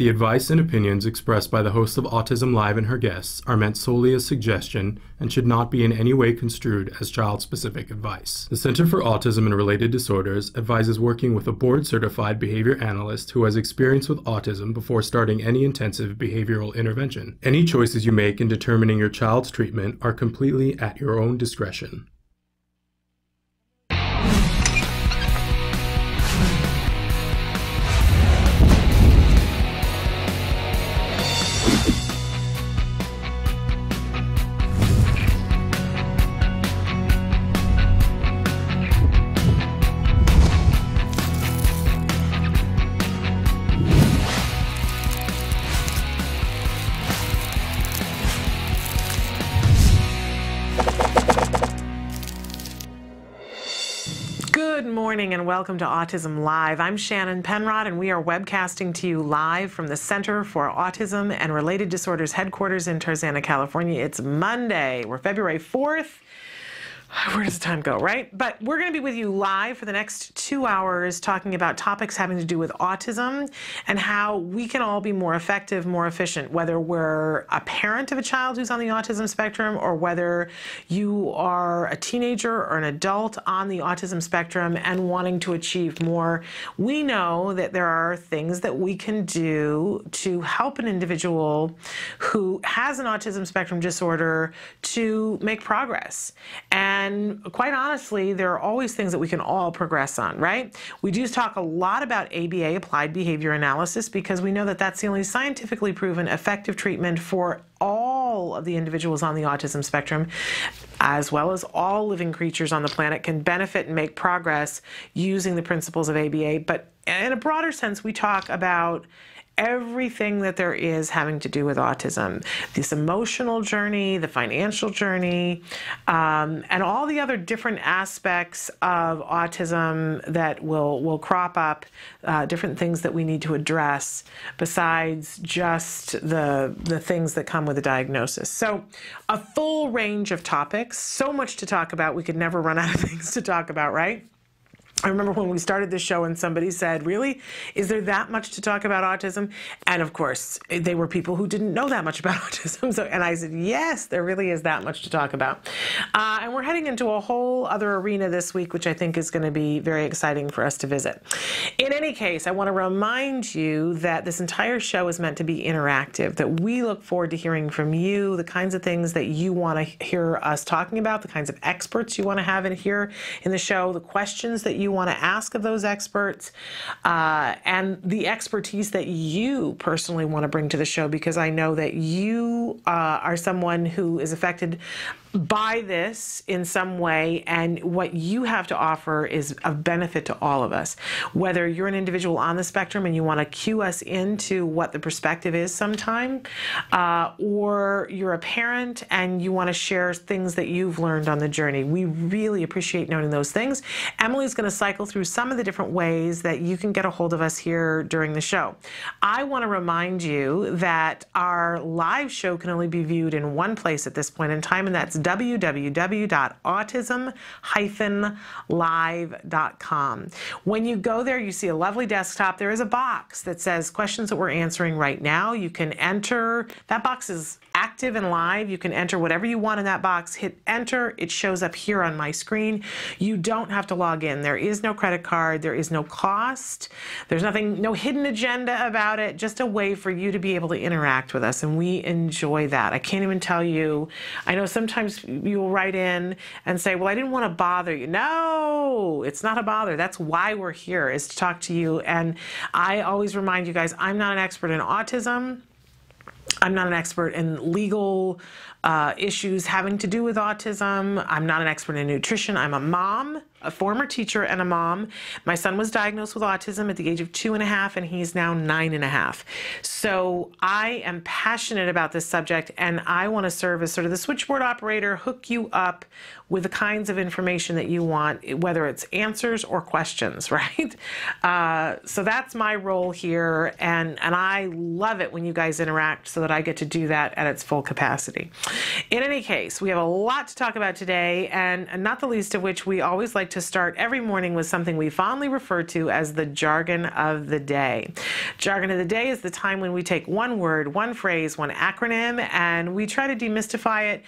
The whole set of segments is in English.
The advice and opinions expressed by the host of Autism Live and her guests are meant solely as suggestion and should not be in any way construed as child-specific advice. The Center for Autism and Related Disorders advises working with a board-certified behavior analyst who has experience with autism before starting any intensive behavioral intervention. Any choices you make in determining your child's treatment are completely at your own discretion. Good morning and welcome to Autism Live. I'm Shannon Penrod and we are webcasting to you live from the Center for Autism and Related Disorders headquarters in Tarzana, California. It's Monday. We're February 4th. Where does the time go, right? But we're going to be with you live for the next 2 hours talking about topics having to do with autism and how we can all be more effective, more efficient, whether we're a parent of a child who's on the autism spectrum or whether you are a teenager or an adult on the autism spectrum and wanting to achieve more. We know that there are things that we can do to help an individual who has an autism spectrum disorder to make progress. And quite honestly, there are always things that we can all progress on, right? We do talk a lot about ABA, applied behavior analysis, because we know that that's the only scientifically proven effective treatment for all of the individuals on the autism spectrum, as well as all living creatures on the planet can benefit and make progress using the principles of ABA. But in a broader sense, we talk about everything that there is having to do with autism, this emotional journey, the financial journey, and all the other different aspects of autism that will crop up, different things that we need to address besides just the things that come with a diagnosis. So a full range of topics, so much to talk about, we could never run out of things to talk about, right? I remember when we started this show and somebody said, really, is there that much to talk about autism? And of course, they were people who didn't know that much about autism. And I said, yes, there really is that much to talk about. And we're heading into a whole other arena this week, which I think is going to be very exciting for us to visit. In any case, I want to remind you that this entire show is meant to be interactive, that we look forward to hearing from you, the kinds of things that you want to hear us talking about, the kinds of experts you want to have in here in the show, the questions that you want to ask of those experts, and the expertise that you personally want to bring to the show, because I know that you are someone who is affected by this in some way, and what you have to offer is of benefit to all of us. Whether you're an individual on the spectrum and you want to cue us into what the perspective is sometime, or you're a parent and you want to share things that you've learned on the journey. We really appreciate knowing those things. Emily's going to cycle through some of the different ways that you can get a hold of us here during the show. I want to remind you that our live show can only be viewed in one place at this point in time, and that's www.autism-live.com. When you go there, you see a lovely desktop. There is a box that says questions that we're answering right now. You can enter. That box is active and live. You can enter whatever you want in that box. Hit enter. It shows up here on my screen. You don't have to log in. There is no credit card. There is no cost. There's nothing, no hidden agenda about it. Just a way for you to be able to interact with us, and we enjoy that. I can't even tell you. I know sometimes you'll write in and say, well, I didn't want to bother you. No, it's not a bother. That's why we're here, is to talk to you. And I always remind you guys, I'm not an expert in autism. I'm not an expert in legal issues having to do with autism. I'm not an expert in nutrition. I'm a mom, a former teacher, and a mom. My son was diagnosed with autism at the age of 2.5, and he's now 9.5. So I am passionate about this subject, and I want to serve as sort of the switchboard operator, hook you up with the kinds of information that you want, whether it's answers or questions, right? So that's my role here, and I love it when you guys interact so that I get to do that at its full capacity. In any case, we have a lot to talk about today, and not the least of which we always like to start every morning with something we fondly refer to as the jargon of the day. Jargon of the day is the time when we take one word, one phrase, one acronym, and we try to demystify it.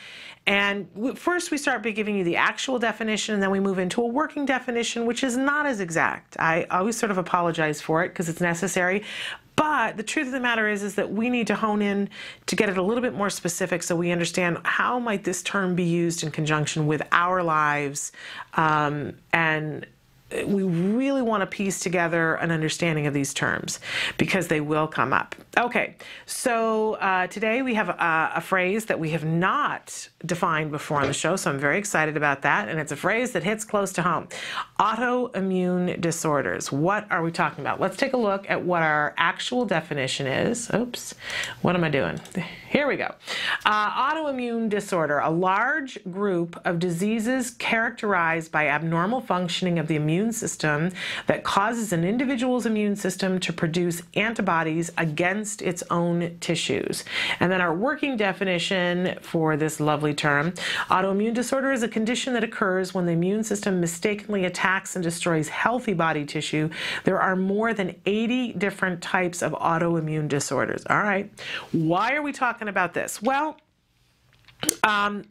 And first we start by giving you the actual definition, and then we move into a working definition, which is not as exact. I always sort of apologize for it because it's necessary. But the truth of the matter is that we need to hone in to get it a little bit more specific so we understand how might this term be used in conjunction with our lives, and we really want to piece together an understanding of these terms because they will come up. Okay, so today we have a phrase that we have not defined before on the show, so I'm very excited about that, and it's a phrase that hits close to home. Autoimmune disorders. What are we talking about? Let's take a look at what our actual definition is. Oops, what am I doing? Here we go. Autoimmune disorder, a large group of diseases characterized by abnormal functioning of the immune system that causes an individual's immune system to produce antibodies against its own tissues. And then our working definition for this lovely term: autoimmune disorder is a condition that occurs when the immune system mistakenly attacks and destroys healthy body tissue. There are more than 80 different types of autoimmune disorders. All right, why are we talking about this? Well,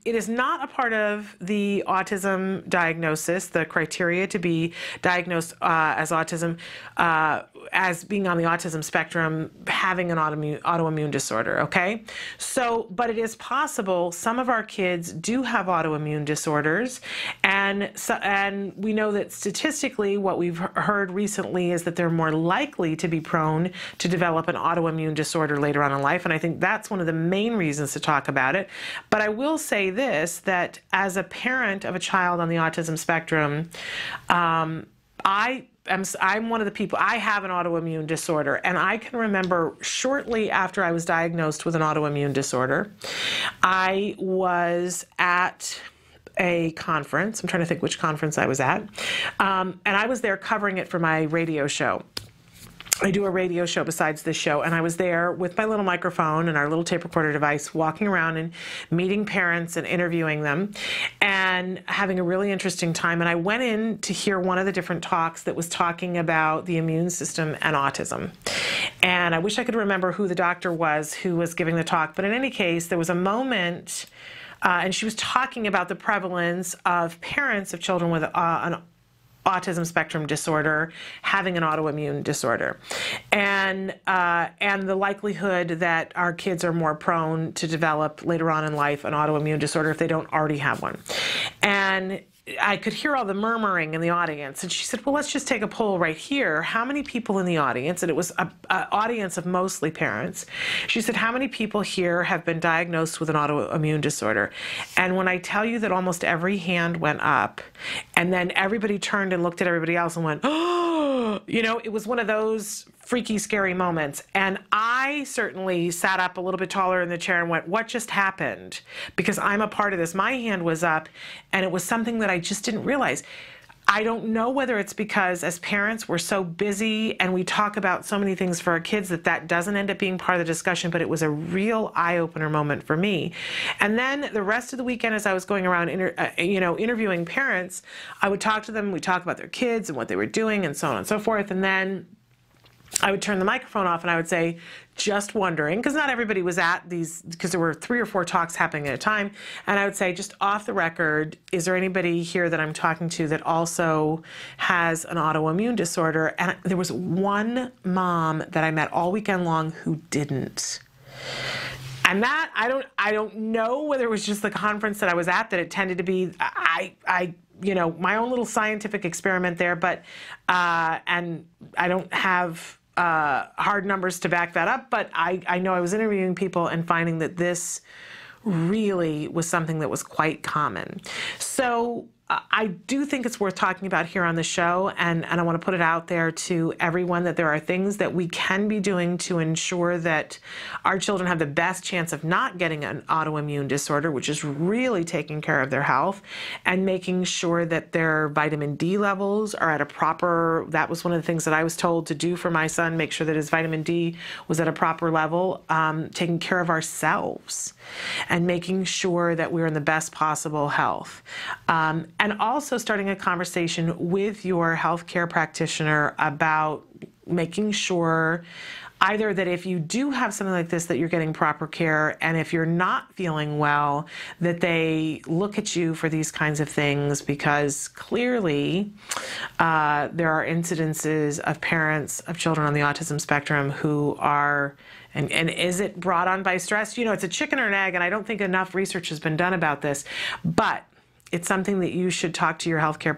it is not a part of the autism diagnosis, the criteria to be diagnosed as autism, as being on the autism spectrum, having an autoimmune disorder, okay? So, but it is possible some of our kids do have autoimmune disorders, and we know that statistically what we've heard recently is that they're more likely to be prone to develop an autoimmune disorder later on in life, and I think that's one of the main reasons to talk about it. But I will say this, that as a parent of a child on the autism spectrum, I'm one of the people, I have an autoimmune disorder, and I can remember shortly after I was diagnosed with an autoimmune disorder, I was at a conference. I'm trying to think which conference I was at, and I was there covering it for my radio show. I do a radio show besides this show, and I was there with my little microphone and our little tape recorder device, walking around and meeting parents and interviewing them and having a really interesting time. And I went in to hear one of the different talks that was talking about the immune system and autism. And I wish I could remember who the doctor was who was giving the talk, but in any case, there was a moment, and she was talking about the prevalence of parents of children with an autism spectrum disorder having an autoimmune disorder, and the likelihood that our kids are more prone to develop later on in life an autoimmune disorder if they don't already have one. And I could hear all the murmuring in the audience, and she said, well, let's just take a poll right here. How many people in the audience, and it was an audience of mostly parents, she said, how many people here have been diagnosed with an autoimmune disorder? And when I tell you that almost every hand went up, and then everybody turned and looked at everybody else and went, oh, you know, it was one of those freaky, scary moments. And I certainly sat up a little bit taller in the chair and went, what just happened? Because I'm a part of this. My hand was up, and it was something that I just didn't realize. I don't know whether it's because as parents we're so busy and we talk about so many things for our kids that doesn't end up being part of the discussion, but it was a real eye-opener moment for me. And then the rest of the weekend, as I was going around interviewing parents, I would talk to them, we'd talk about their kids and what they were doing and so on and so forth, and then I would turn the microphone off and I would say, just wondering, because not everybody was at these, because there were 3 or 4 talks happening at a time, and I would say, just off the record, is there anybody here that I'm talking to that also has an autoimmune disorder? And there was one mom that I met all weekend long who didn't. And that, I don't know whether it was just the conference that I was at that it tended to be, you know, my own little scientific experiment there, but, and I don't have hard numbers to back that up, but I know I was interviewing people and finding that this really was something that was quite common. So I do think it's worth talking about here on the show, and I want to put it out there to everyone that there are things that we can be doing to ensure that our children have the best chance of not getting an autoimmune disorder, which is really taking care of their health and making sure that their vitamin D levels are at a proper, that was one of the things that I was told to do for my son, make sure that his vitamin D was at a proper level, taking care of ourselves and making sure that we're in the best possible health. And also starting a conversation with your healthcare practitioner about making sure either that if you do have something like this, that you're getting proper care, and if you're not feeling well, that they look at you for these kinds of things, because clearly there are incidences of parents of children on the autism spectrum who are, and is it brought on by stress? You know, it's a chicken or an egg, and I don't think enough research has been done about this, but it's something that you should talk to your healthcare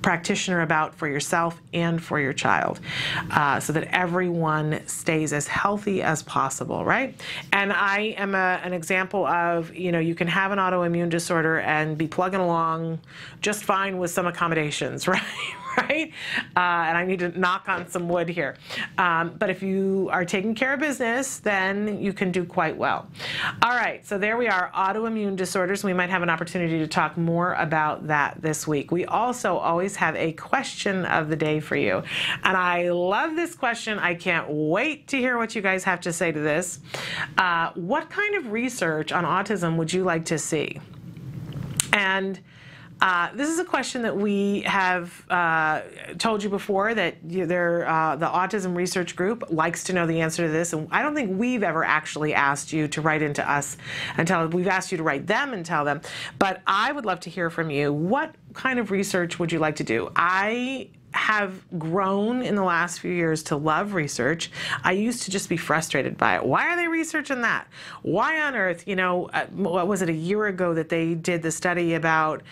practitioner about for yourself and for your child, so that everyone stays as healthy as possible, right? And I am an example of, you know, you can have an autoimmune disorder and be plugging along just fine with some accommodations, right? Right? And I need to knock on some wood here. But if you are taking care of business, then you can do quite well. All right, so there we are, autoimmune disorders. We might have an opportunity to talk more about that this week. We also always have a question of the day for you. And I love this question. I can't wait to hear what you guys have to say to this. What kind of research on autism would you like to see? And this is a question that we have told you before, that the Autism Research Group likes to know the answer to this, and I don't think we've ever actually asked you to write into us and tell. We've asked you to write them and tell them, but I would love to hear from you. What kind of research would you like to do? I have grown in the last few years to love research. I used to just be frustrated by it. Why are they researching that? Why on earth? You know, what was it, a year ago that they did the study about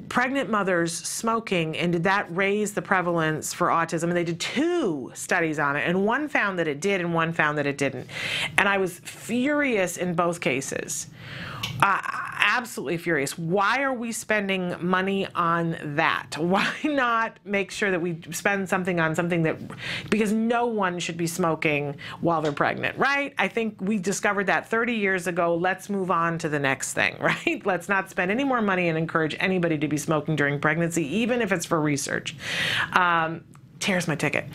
pregnant mothers smoking, and did that raise the prevalence for autism? And they did 2 studies on it, and one found that it did and one found that it didn't. And I was furious in both cases. Absolutely furious. Why are we spending money on that? Why not make sure that we spend something on something that, because no one should be smoking while they're pregnant, right? I think we discovered that 30 years ago. Let's move on to the next thing, right? Let's not spend any more money and encourage anybody to be smoking during pregnancy, even if it's for research. Tears my ticket.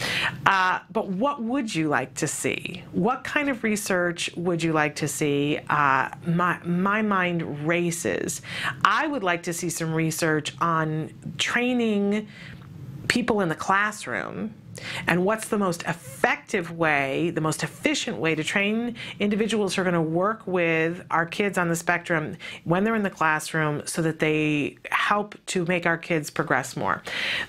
But what would you like to see? What kind of research would you like to see? My mind races. I would like to see some research on training people in the classroom, and what's the most effective way, the most efficient way to train individuals who are going to work with our kids on the spectrum when they're in the classroom, so that they help to make our kids progress more.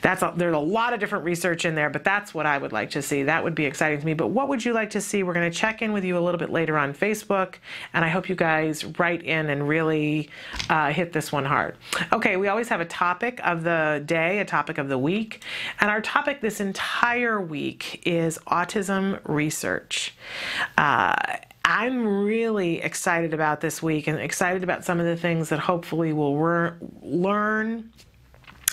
There's a lot of different research in there, but that's what I would like to see. That would be exciting to me. But what would you like to see? We're going to check in with you a little bit later on Facebook, and I hope you guys write in and really hit this one hard. Okay, we always have a topic of the day, a topic of the week, and our topic this entire week is autism research. I'm really excited about this week, and excited about some of the things that hopefully we'll learn,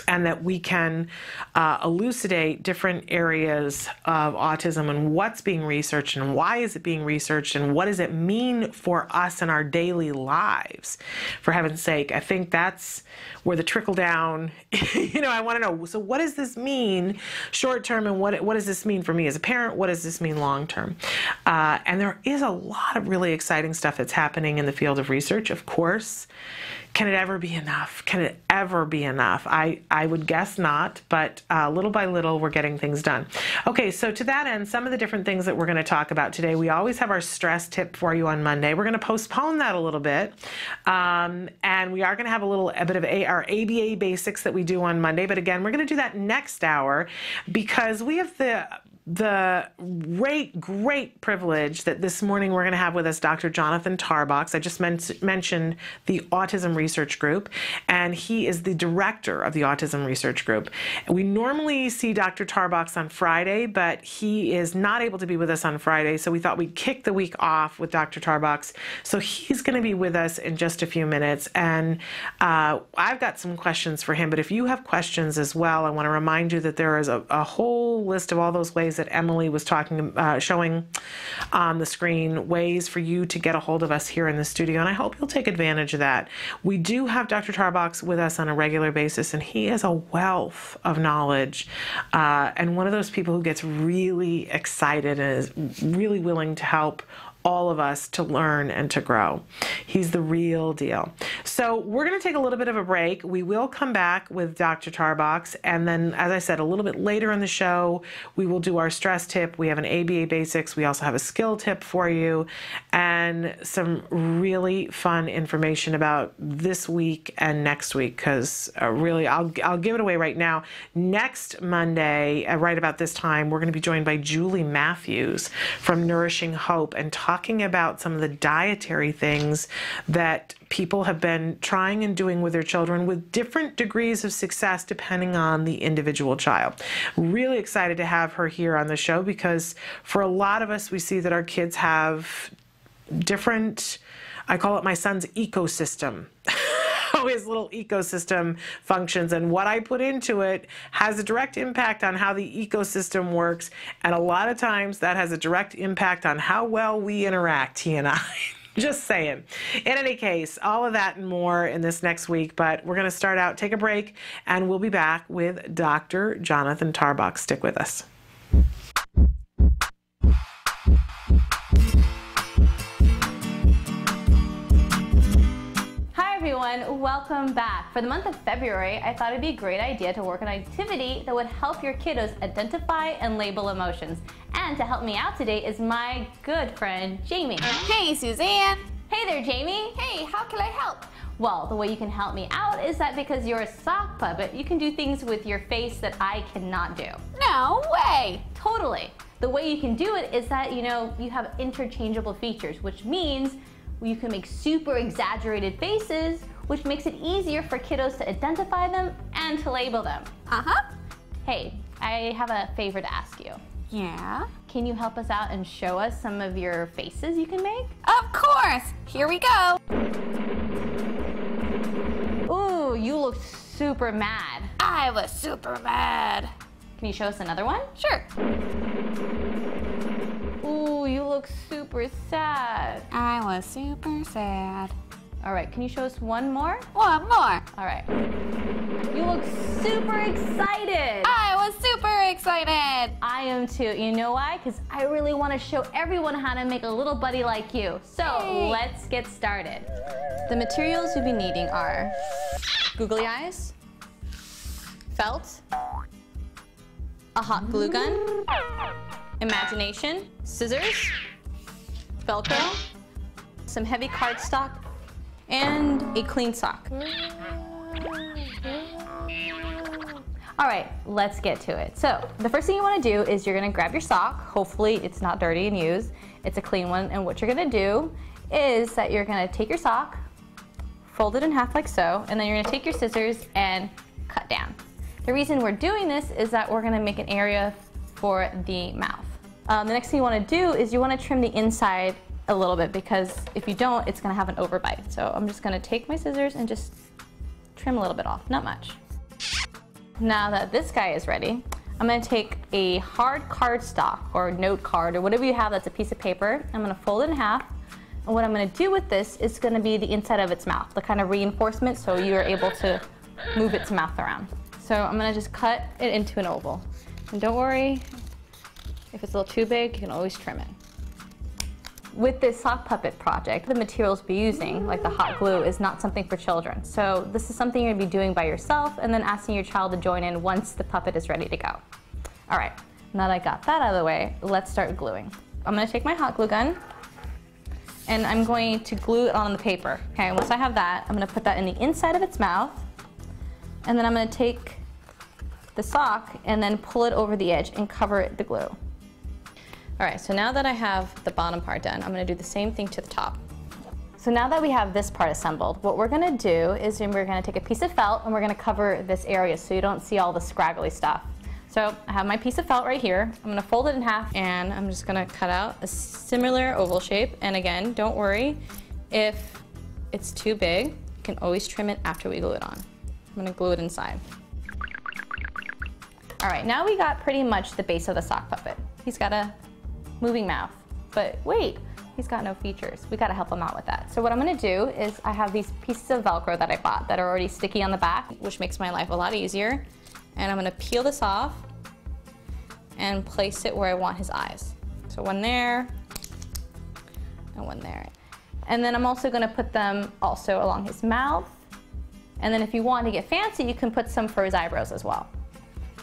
and that we can elucidate different areas of autism and what's being researched and why is it being researched and what does it mean for us in our daily lives. For heaven's sake, I think that's where the trickle down, you know, I want to know, so what does this mean short term, and what does this mean for me as a parent? What does this mean long term? And there is a lot of really exciting stuff that's happening in the field of research, of course. Can it ever be enough? Can it ever be enough? I would guess not, but little by little, we're getting things done. Okay, so to that end, some of the different things that we're going to talk about today, we always have our stress tip for you on Monday. We're going to postpone that a little bit, and we are going to have a bit of our ABA basics that we do on Monday, but again, we're going to do that next hour, because we have the the great privilege that this morning we're going to have with us Dr. Jonathan Tarbox. I just mentioned the Autism Research Group, and he is the director of the Autism Research Group. We normally see Dr. Tarbox on Friday, but he is not able to be with us on Friday, so we thought we'd kick the week off with Dr. Tarbox. So he's going to be with us in just a few minutes, and I've got some questions for him, but if you have questions as well, I want to remind you that there is a whole list of all those ways that Emily was showing on the screen, ways for you to get a hold of us here in the studio, and I hope you'll take advantage of that. We do have Dr. Tarbox with us on a regular basis, and he is a wealth of knowledge, and one of those people who gets really excited and is really willing to help all of us to learn and to grow. He's the real deal. So we're going to take a little bit of a break. We will come back with Dr. Tarbox, and then, as I said, a little bit later in the show, we will do our stress tip. We have an ABA basics. We also have a skill tip for you, and some really fun information about this week and next week, because really, I'll give it away right now. Next Monday, right about this time, we're going to be joined by Julie Matthews from Nourishing Hope, and talking about some of the dietary things that people have been trying and doing with their children with different degrees of success depending on the individual child. Really excited to have her here on the show, because for a lot of us, we see that our kids have different, I call it my son's ecosystem. His little ecosystem functions, and what I put into it has a direct impact on how the ecosystem works, and a lot of times that has a direct impact on how well we interact, he and I. Just saying. In any case, all of that and more in this next week, but we're going to start out, take a break, and we'll be back with Dr. Jonathan Tarbox. Stick with us. Everyone, welcome back. For the month of February, I thought it'd be a great idea to work on an activity that would help your kiddos identify and label emotions. And to help me out today is my good friend, Jamie. Hey, Suzanne. Hey there, Jamie. Hey, how can I help? Well, the way you can help me out is that because you're a sock puppet, you can do things with your face that I cannot do. No way. Totally. The way you can do it is that, you have interchangeable features, which means you can make super exaggerated faces, which makes it easier for kiddos to identify them and to label them. Uh-huh. Hey, I have a favor to ask you. Yeah? Can you help us out and show us some of your faces you can make? Of course! Here we go! Ooh, you look super mad. I was super mad. Can you show us another one? Sure. Ooh, you look super sad. I was super sad. All right, can you show us one more? One more. All right. You look super excited. I was super excited. I am too. You know why? Because I really want to show everyone how to make a little buddy like you. So let's get started. The materials you'll be needing are googly eyes, felt, a hot glue gun, imagination, scissors, Velcro, some heavy cardstock, and a clean sock. All right, let's get to it. So the first thing you want to do is you're going to grab your sock. Hopefully it's not dirty and used. It's a clean one. And what you're going to do is that you're going to take your sock, fold it in half like so, and then you're going to take your scissors and cut down. The reason we're doing this is that we're going to make an area for the mouth. The next thing you want to do is you want to trim the inside a little bit, because if you don't, it's going to have an overbite. So I'm just going to take my scissors and just trim a little bit off, not much. Now that this guy is ready, I'm going to take a hard cardstock or note card or whatever you have that's a piece of paper. I'm going to fold it in half, and what I'm going to do with this is going to be the inside of its mouth, the kind of reinforcement so you're able to move its mouth around. So I'm going to just cut it into an oval. And don't worry, if it's a little too big, you can always trim it. With this sock puppet project, the materials we'll be using, like the hot glue, is not something for children. So this is something you're going to be doing by yourself and then asking your child to join in once the puppet is ready to go. All right, now that I got that out of the way, let's start gluing. I'm going to take my hot glue gun and I'm going to glue it on the paper. Okay, once I have that, I'm going to put that in the inside of its mouth, and then I'm going to take the sock and then pull it over the edge and cover it the glue. All right, so now that I have the bottom part done, I'm gonna do the same thing to the top. So now that we have this part assembled, what we're gonna do is we're gonna take a piece of felt and we're gonna cover this area so you don't see all the scraggly stuff. So I have my piece of felt right here. I'm gonna fold it in half and I'm just gonna cut out a similar oval shape. And again, don't worry if it's too big, you can always trim it after we glue it on. I'm gonna glue it inside. All right, now we got pretty much the base of the sock puppet. He's got a moving mouth, but wait, he's got no features. We gotta help him out with that. So what I'm gonna do is I have these pieces of Velcro that I bought that are already sticky on the back, which makes my life a lot easier. And I'm gonna peel this off and place it where I want his eyes. So one there and one there. And then I'm also gonna put them also along his mouth. And then if you want to get fancy, you can put some for his eyebrows as well.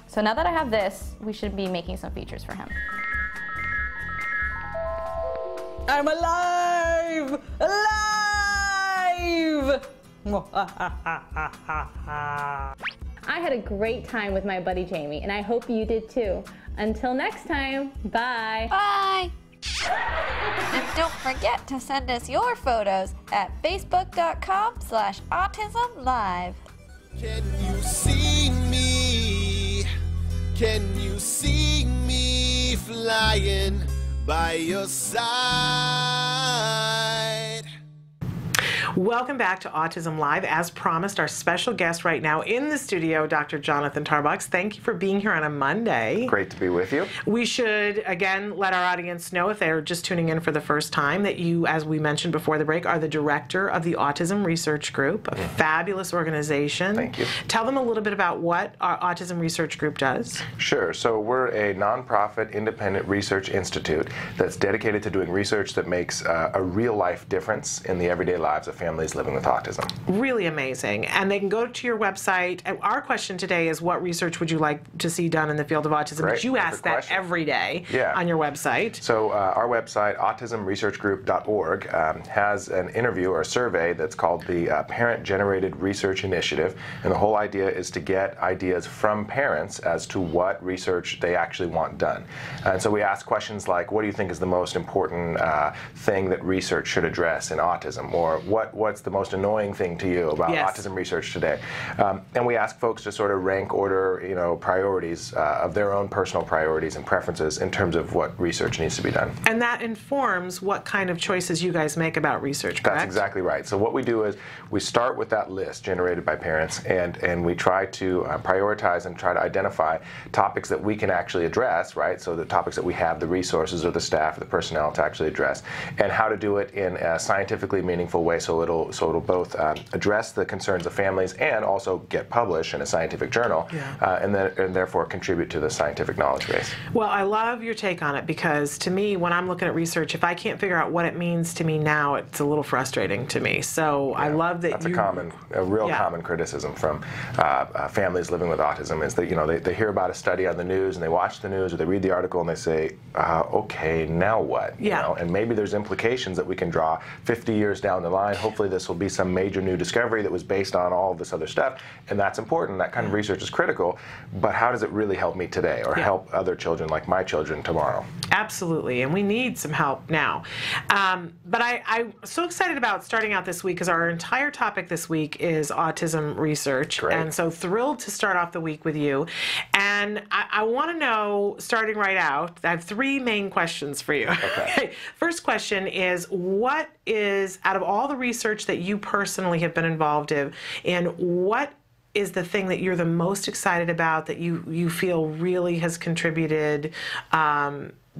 So now that I have this, we should be making some features for him. I'm alive! Alive! I had a great time with my buddy Jamie, and I hope you did too. Until next time, bye. Bye. And don't forget to send us your photos at facebook.com/autismlive. Can you see me? Can you see me flying by your side? Welcome back to Autism Live. As promised, our special guest right now in the studio, Dr. Jonathan Tarbox. Thank you for being here on a Monday. Great to be with you. We should, again, let our audience know, if they're just tuning in for the first time, that you, as we mentioned before the break, are the director of the Autism Research Group, a fabulous organization. Thank you. Tell them a little bit about what our Autism Research Group does. Sure. So we're a nonprofit independent research institute that's dedicated to doing research that makes a real-life difference in the everyday lives of families living with autism. Really amazing. And they can go to your website. And our question today is, what research would you like to see done in the field of autism? Great. But you ask that question. every day Yeah. on your website. So our website, autismresearchgroup.org, has an interview or a survey that's called the Parent Generated Research Initiative. And the whole idea is to get ideas from parents as to what research they actually want done. And so we ask questions like, what do you think is the most important thing that research should address in autism? Or what's the most annoying thing to you about autism research today? And we ask folks to sort of rank order, priorities of their own personal priorities and preferences in terms of what research needs to be done. And that informs what kind of choices you guys make about research, correct? That's exactly right. So what we do is we start with that list generated by parents, and we try to prioritize and try to identify topics that we can actually address, right? So the topics that we have the resources or the staff or the personnel to actually address, and how to do it in a scientifically meaningful way so it'll both address the concerns of families and also get published in a scientific journal, and therefore contribute to the scientific knowledge base. Well, I love your take on it, because to me, when I'm looking at research, if I can't figure out what it means to me now, it's a little frustrating to me. So I love that that's a real common criticism from families living with autism is that they hear about a study on the news and they watch the news or they read the article and they say, okay, now what? And maybe there's implications that we can draw 50 years down the line. Hopefully this will be some major new discovery that was based on all of this other stuff, and that's important. That kind of research is critical, but how does it really help me today or help other children like my children tomorrow? Absolutely, and we need some help now. But I'm so excited about starting out this week, because our entire topic this week is autism research. Great. And so thrilled to start off the week with you. And I want to know, starting right out, I have three main questions for you. Okay. First question is, what is, out of all the research that you personally have been involved in, what is the thing that you're the most excited about, that you feel really has contributed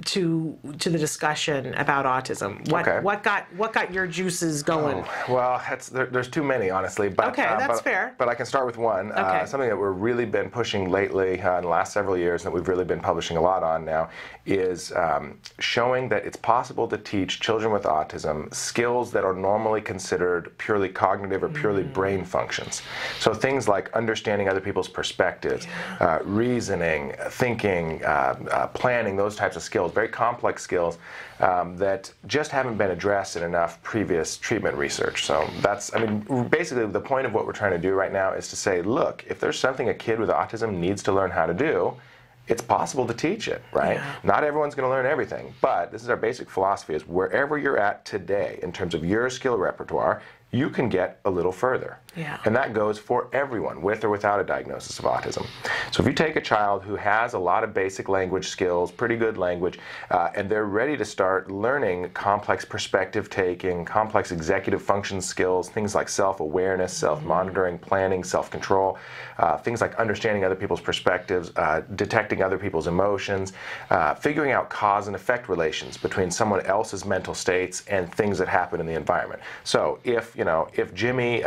to the discussion about autism? What got your juices going? Well, there's too many, honestly. But, that's fair. But I can start with one. Something that we've really been pushing lately in the last several years, and that we've really been publishing a lot on now, is showing that it's possible to teach children with autism skills that are normally considered purely cognitive or purely brain functions. So things like understanding other people's perspectives, reasoning, thinking, planning, those types of skills. Very complex skills that just haven't been addressed in enough previous treatment research. So basically the point of what we're trying to do right now is to say, look, if there's something a kid with autism needs to learn how to do, it's possible to teach it, right? Yeah. Not everyone's going to learn everything, but this is our basic philosophy, is wherever you're at today in terms of your skill repertoire, you can get a little further. Yeah. And that goes for everyone, with or without a diagnosis of autism. So if you take a child who has a lot of basic language skills, pretty good language, and they're ready to start learning complex perspective taking, complex executive function skills, things like self-awareness, self-monitoring, planning, self-control, things like understanding other people's perspectives, detecting other people's emotions, figuring out cause and effect relations between someone else's mental states and things that happen in the environment. So if Jimmy,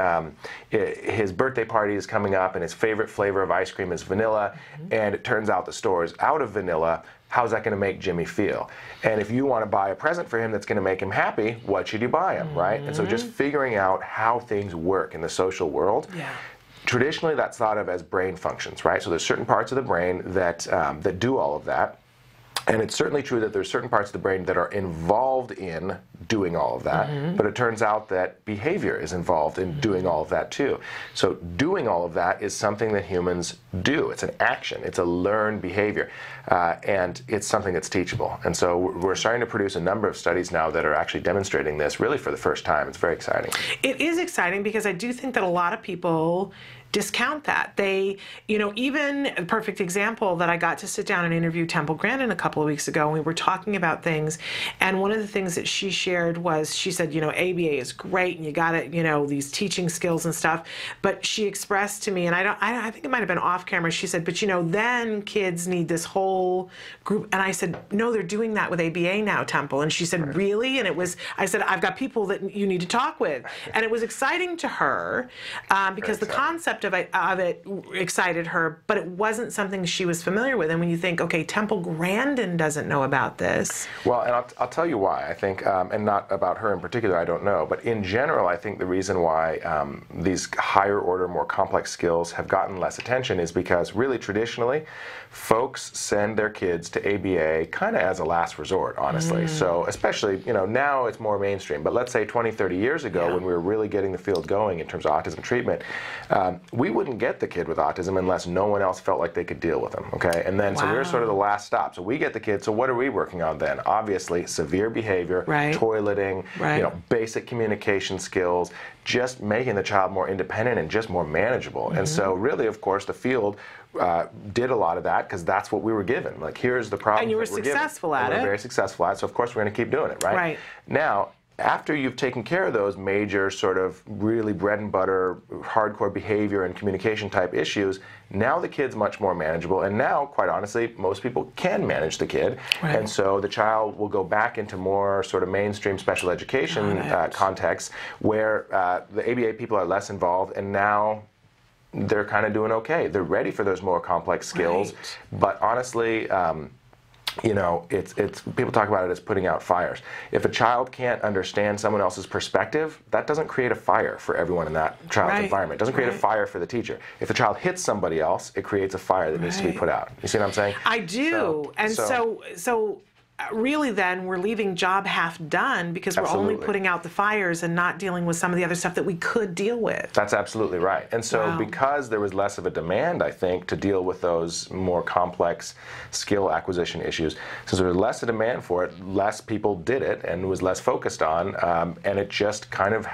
his birthday party is coming up and his favorite flavor of ice cream is vanilla, and it turns out the store is out of vanilla, how's that going to make Jimmy feel? And if you want to buy a present for him that's going to make him happy, what should you buy him, right? And so just figuring out how things work in the social world. Yeah. Traditionally, that's thought of as brain functions, right? So there's certain parts of the brain that, that do all of that. And it's certainly true that there's certain parts of the brain that are involved in doing all of that, but it turns out that behavior is involved in doing all of that too. So doing all of that is something that humans do. It's an action. It's a learned behavior. And it's something that's teachable. And so we're starting to produce a number of studies now that are actually demonstrating this really for the first time. It's very exciting. It is exciting because I do think that a lot of people discount that. They, even a perfect example that I got to sit down and interview Temple Grandin a couple of weeks ago, and we were talking about things, and one of the things that she shared was, she said, ABA is great, and you got it, these teaching skills and stuff, but she expressed to me, and I think it might have been off camera, she said, but then kids need this whole group, and I said, no, they're doing that with ABA now, Temple, and she said, really? And I said, I've got people that you need to talk with, and it was exciting to her, because the concept of it excited her, but it wasn't something she was familiar with. And when you think, okay, Temple Grandin doesn't know about this. Well, and I'll tell you why, I think, and not about her in particular, I don't know, but in general, I think the reason why these higher order, more complex skills have gotten less attention is because really traditionally, folks send their kids to ABA kind of as a last resort, honestly. So especially, now it's more mainstream, but let's say 20, 30 years ago when we were really getting the field going in terms of autism treatment, we wouldn't get the kid with autism unless no one else felt like they could deal with them, okay? And then so we were sort of the last stop. So we get the kid, so what are we working on then? Obviously, severe behavior, toileting, basic communication skills, just making the child more independent and just more manageable. And so really, of course, the field did a lot of that because that's what we were given. Like, here's the problem. And you were successful at it. We were very successful at it, so of course we're going to keep doing it, right? Right. Now, after you've taken care of those major sort of really bread and butter, hardcore behavior and communication type issues, now the kid's much more manageable, and now, quite honestly, most people can manage the kid, and so the child will go back into more sort of mainstream special education contexts where the ABA people are less involved, and now they're kind of doing okay. They're ready for those more complex skills, but honestly, it's people talk about it as putting out fires. If a child can't understand someone else's perspective, that doesn't create a fire for everyone in that child's environment. It doesn't create a fire for the teacher. If the child hits somebody else, it creates a fire that needs to be put out. You see what I'm saying? I do. So really then we're leaving job half done because we're only putting out the fires and not dealing with some of the other stuff that we could deal with. That's absolutely right. And so because there was less of a demand, I think, to deal with those more complex skill acquisition issues, since there was less a demand for it, less people did it and was less focused on, and it just kind of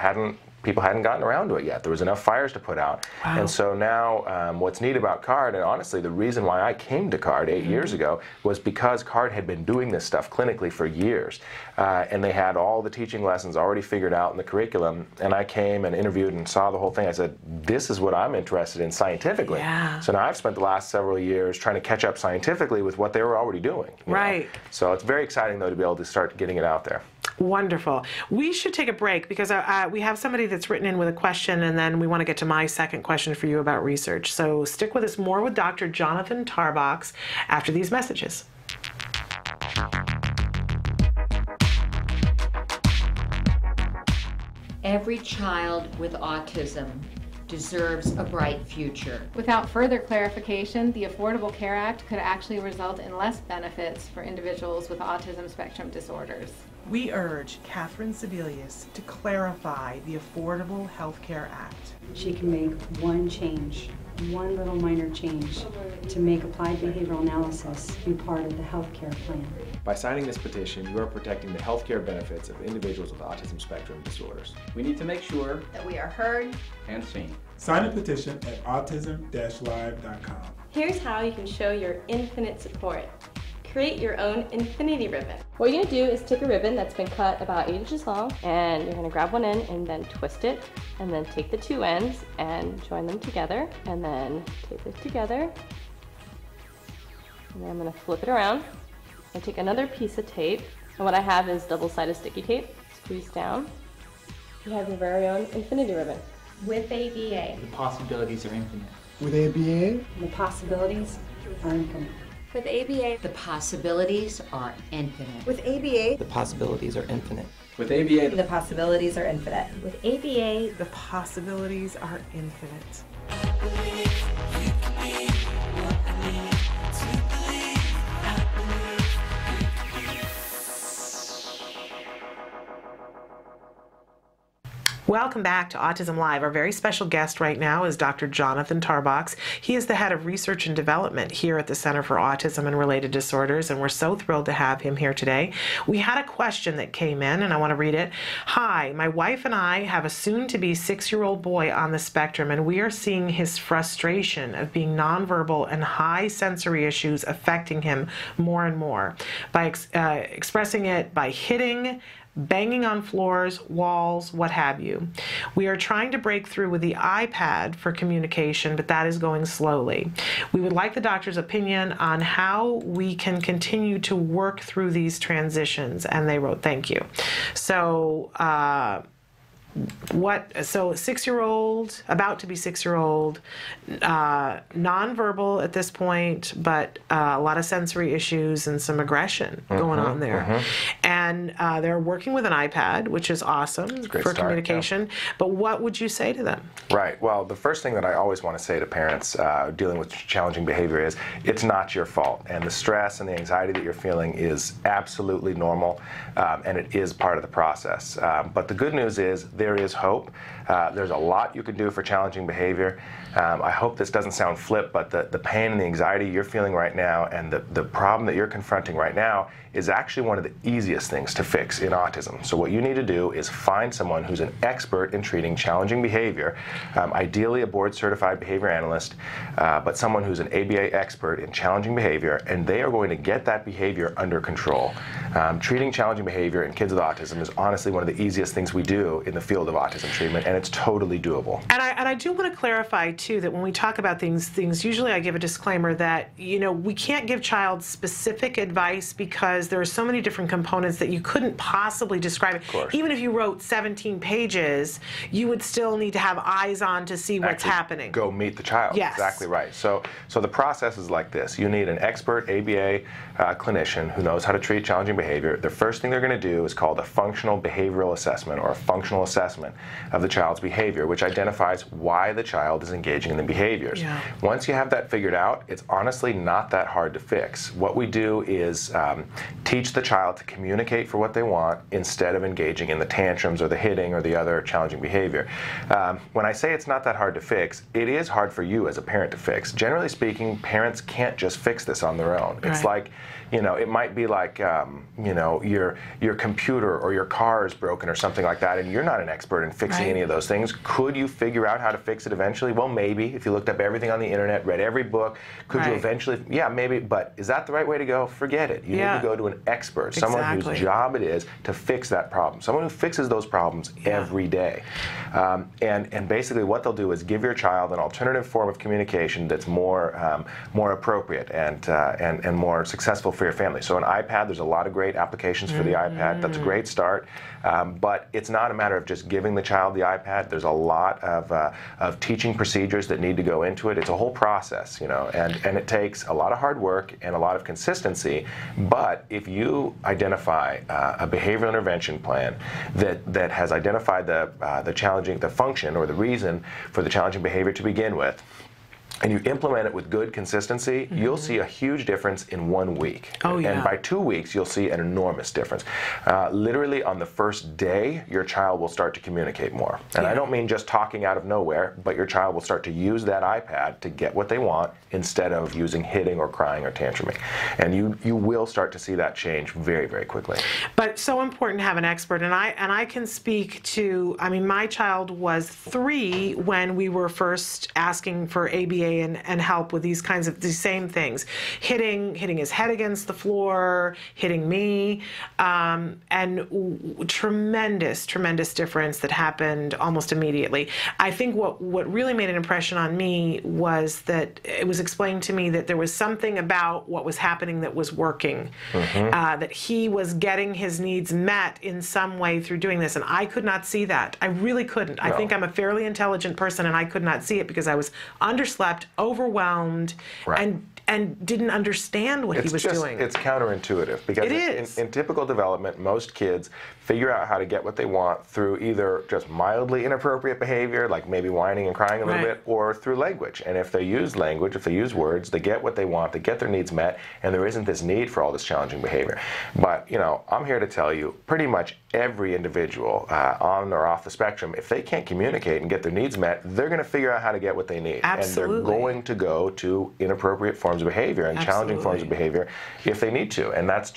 people hadn't gotten around to it yet. There was enough fires to put out. And so now what's neat about CARD, and honestly the reason why I came to CARD 8 years ago was because CARD had been doing this stuff clinically for years. And they had all the teaching lessons already figured out in the curriculum. And I came and interviewed and saw the whole thing. I said, this is what I'm interested in scientifically. So now I've spent the last several years trying to catch up scientifically with what they were already doing. You know? So it's very exciting though to be able to start getting it out there. Wonderful. We should take a break because we have somebody that's written in with a question, and then we want to get to my second question for you about research. So stick with us more with Dr. Jonathan Tarbox after these messages. Every child with autism deserves a bright future. Without further clarification, the Affordable Care Act could actually result in less benefits for individuals with autism spectrum disorders. We urge Catherine Sebelius to clarify the Affordable Health Care Act. She can make one change, one little minor change to make applied behavioral analysis be part of the healthcare plan. By signing this petition, you are protecting the healthcare benefits of individuals with autism spectrum disorders. We need to make sure that we are heard and seen. Sign a petition at autism-live.com. Here's how you can show your infinite support. Create your own infinity ribbon. What you're gonna do is take a ribbon that's been cut about 8 inches long, and you're gonna grab one end and then twist it, and then take the two ends and join them together, and then tape it together. And then I'm gonna flip it around and take another piece of tape. And what I have is double-sided sticky tape. Squeeze down. You have your very own infinity ribbon. With ABA, the possibilities are infinite. With ABA, the possibilities are infinite. With ABA, The possibilities are infinite. with ABA, The possibilities are infinite. With ABA, the possibilities are infinite. With ABA, The possibilities are infinite. Welcome back to Autism Live. Our very special guest right now is Dr. Jonathan Tarbox. He is the head of research and development here at the Center for Autism and Related Disorders, and we're so thrilled to have him here today. We had a question that came in, and I want to read it. Hi, my wife and I have a soon-to-be 6-year-old boy on the spectrum, and we are seeing his frustration of being nonverbal and high sensory issues affecting him more and more by expressing it by hitting, banging on floors, walls, what have you. We are trying to break through with the iPad for communication, but that is going slowly. We would like the doctor's opinion on how we can continue to work through these transitions. And they wrote, thank you. So, so 6-year-old, about to be 6-year-old, nonverbal at this point, but a lot of sensory issues and some aggression going on there. And they're working with an iPad, which is awesome for communication. Yeah. But what would you say to them? Right. Well, the first thing that I always want to say to parents dealing with challenging behavior is it's not your fault. And the stress and the anxiety that you're feeling is absolutely normal, and it is part of the process. But the good news is there is hope. There's a lot you can do for challenging behavior. I hope this doesn't sound flip, but the pain and the anxiety you're feeling right now and the problem that you're confronting right now is actually one of the easiest things to fix in autism. So what you need to do is find someone who's an expert in treating challenging behavior, ideally a board-certified behavior analyst, but someone who's an ABA expert in challenging behavior, and they are going to get that behavior under control. Treating challenging behavior in kids with autism is honestly one of the easiest things we do in the field of autism treatment, and it's totally doable. And I do want to clarify too that when we talk about things usually I give a disclaimer that, you know, we can't give child specific advice because there are so many different components that you couldn't possibly describe it. Even if you wrote 17 pages, you would still need to have eyes on to see what's happening. Go meet the child. Yes. Exactly right. So the process is like this. You need an expert ABA clinician who knows how to treat challenging behavior. The first thing they're going to do is called a functional behavioral assessment, or a functional assessment of the child's behavior, which identifies why the child is engaging in the behaviors. Yeah. Once you have that figured out, it's honestly not that hard to fix. What we do is teach the child to communicate for what they want instead of engaging in the tantrums or the hitting or the other challenging behavior. When I say it's not that hard to fix, it is hard for you as a parent to fix. Generally speaking, parents can't just fix this on their own. It's like, you know, it might be like, you know, your computer or your car is broken or something like that, and you're not an expert in fixing any of those things. Could you figure out how to fix it eventually? Well, maybe. If you looked up everything on the internet, read every book, could you eventually? Yeah, maybe. But is that the right way to go? Forget it. You need to go to an expert, someone whose job it is to fix that problem, someone who fixes those problems every day. And basically what they'll do is give your child an alternative form of communication that's more more appropriate and more successful for your family. So an iPad, there's a lot of great applications for the iPad. That's a great start. But it's not a matter of just giving the child the iPad. There's a lot of teaching procedures that need to go into it. It's a whole process, you know, and it takes a lot of hard work and a lot of consistency. But if you identify a behavioral intervention plan that has identified the function or the reason for the challenging behavior to begin with, and you implement it with good consistency, you'll see a huge difference in 1 week. Oh, yeah. And by 2 weeks, you'll see an enormous difference. Literally on the first day, your child will start to communicate more. And I don't mean just talking out of nowhere, but your child will start to use that iPad to get what they want instead of using hitting or crying or tantruming. And you will start to see that change very, very quickly. But so important to have an expert, and I can speak to, I mean, my child was 3 when we were first asking for ABA and help with these same things, hitting his head against the floor, hitting me, and tremendous difference that happened almost immediately. I think what really made an impression on me was that it was explained to me that there was something about what was happening that was working, that he was getting his needs met in some way through doing this, and I could not see that. I really couldn't. No. I think I'm a fairly intelligent person, and I could not see it because I was underslept, overwhelmed, and didn't understand what he was doing. It's counterintuitive because in typical development, most kids figure out how to get what they want through either just mildly inappropriate behavior, like maybe whining and crying a little bit, or through language. And if they use language, if they use words, they get what they want, they get their needs met, and there isn't this need for all this challenging behavior. But, you know, I'm here to tell you, pretty much every individual on or off the spectrum, if they can't communicate and get their needs met, they're going to figure out how to get what they need. Absolutely. And they're going to go to inappropriate forms of behavior and challenging forms of behavior if they need to. And that's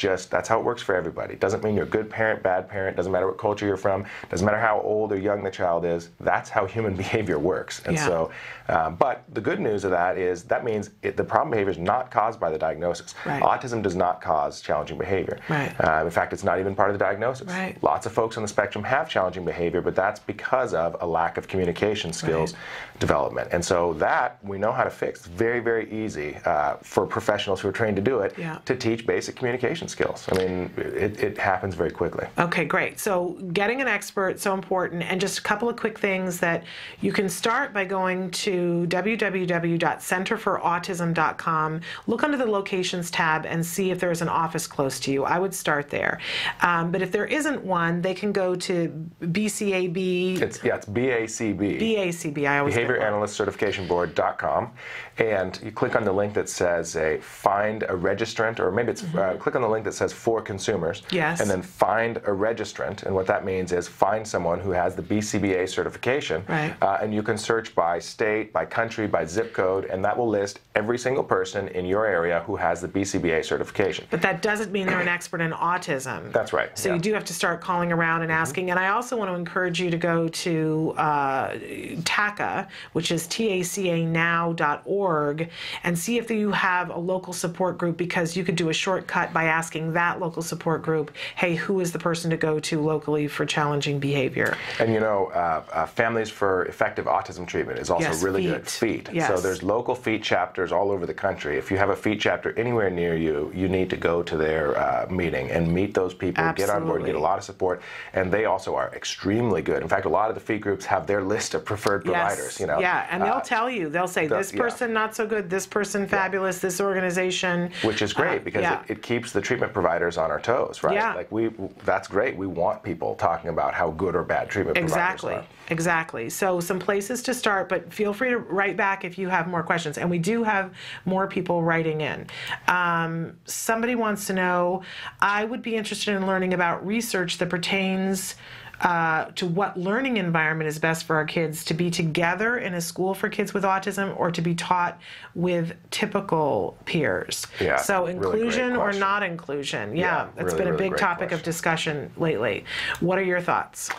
how it works for everybody. It doesn't mean you're a good parent, bad parent, doesn't matter what culture you're from, doesn't matter how old or young the child is. That's how human behavior works. And so, but the good news of that is that means the problem behavior is not caused by the diagnosis. Autism does not cause challenging behavior. In fact, it's not even part of the diagnosis. Lots of folks on the spectrum have challenging behavior, but that's because of a lack of communication skills development. And so that we know how to fix. It's very, very easy for professionals who are trained to do it to teach basic communication skills. I mean, it happens very quickly. Okay, great. So getting an expert, so important. And just a couple of quick things that you can start by going to www.centerforautism.com. Look under the locations tab and see if there's an office close to you. I would start there. But if there isn't one, they can go to BCAB. It's BACB. BACB. I always Behavior Analyst Certification Board.com. And you click on the link that says find a registrant, or maybe it's click on the link that says for consumers. Yes. And then find a registrant. And what that means is find someone who has the BCBA certification. And you can search by state, by country, by zip code, and that will list every single person in your area who has the BCBA certification. But that doesn't mean they're an expert in autism. That's right. So you do have to start calling around and asking. And I also want to encourage you to go to TACA, which is TACAnow.org, and see if you have a local support group, because you could do a shortcut by asking that local support group, hey, who is the person to go to locally for challenging behavior? And you know, Families for Effective Autism Treatment is also really good. FEAT. So there's local FEAT chapters all over the country. If you have a FEAT chapter anywhere near you, you need to go to their meeting and meet those people, get on board, get a lot of support, and they also are extremely good. In fact, a lot of the FEAT groups have their list of preferred providers. You know, and they'll tell you, they'll say this person not so good, this person fabulous, this organization. Which is great because it keeps the treatment providers on our toes, right? Like that's great. We want people talking about how good or bad treatment providers are. Exactly. So some places to start, but feel free to write back if you have more questions. And we do have more people writing in. Somebody wants to know, I would be interested in learning about research that pertains to what learning environment is best for our kids, to be together in a school for kids with autism or to be taught with typical peers. So inclusion or not inclusion. It's been a big topic of discussion lately. What are your thoughts?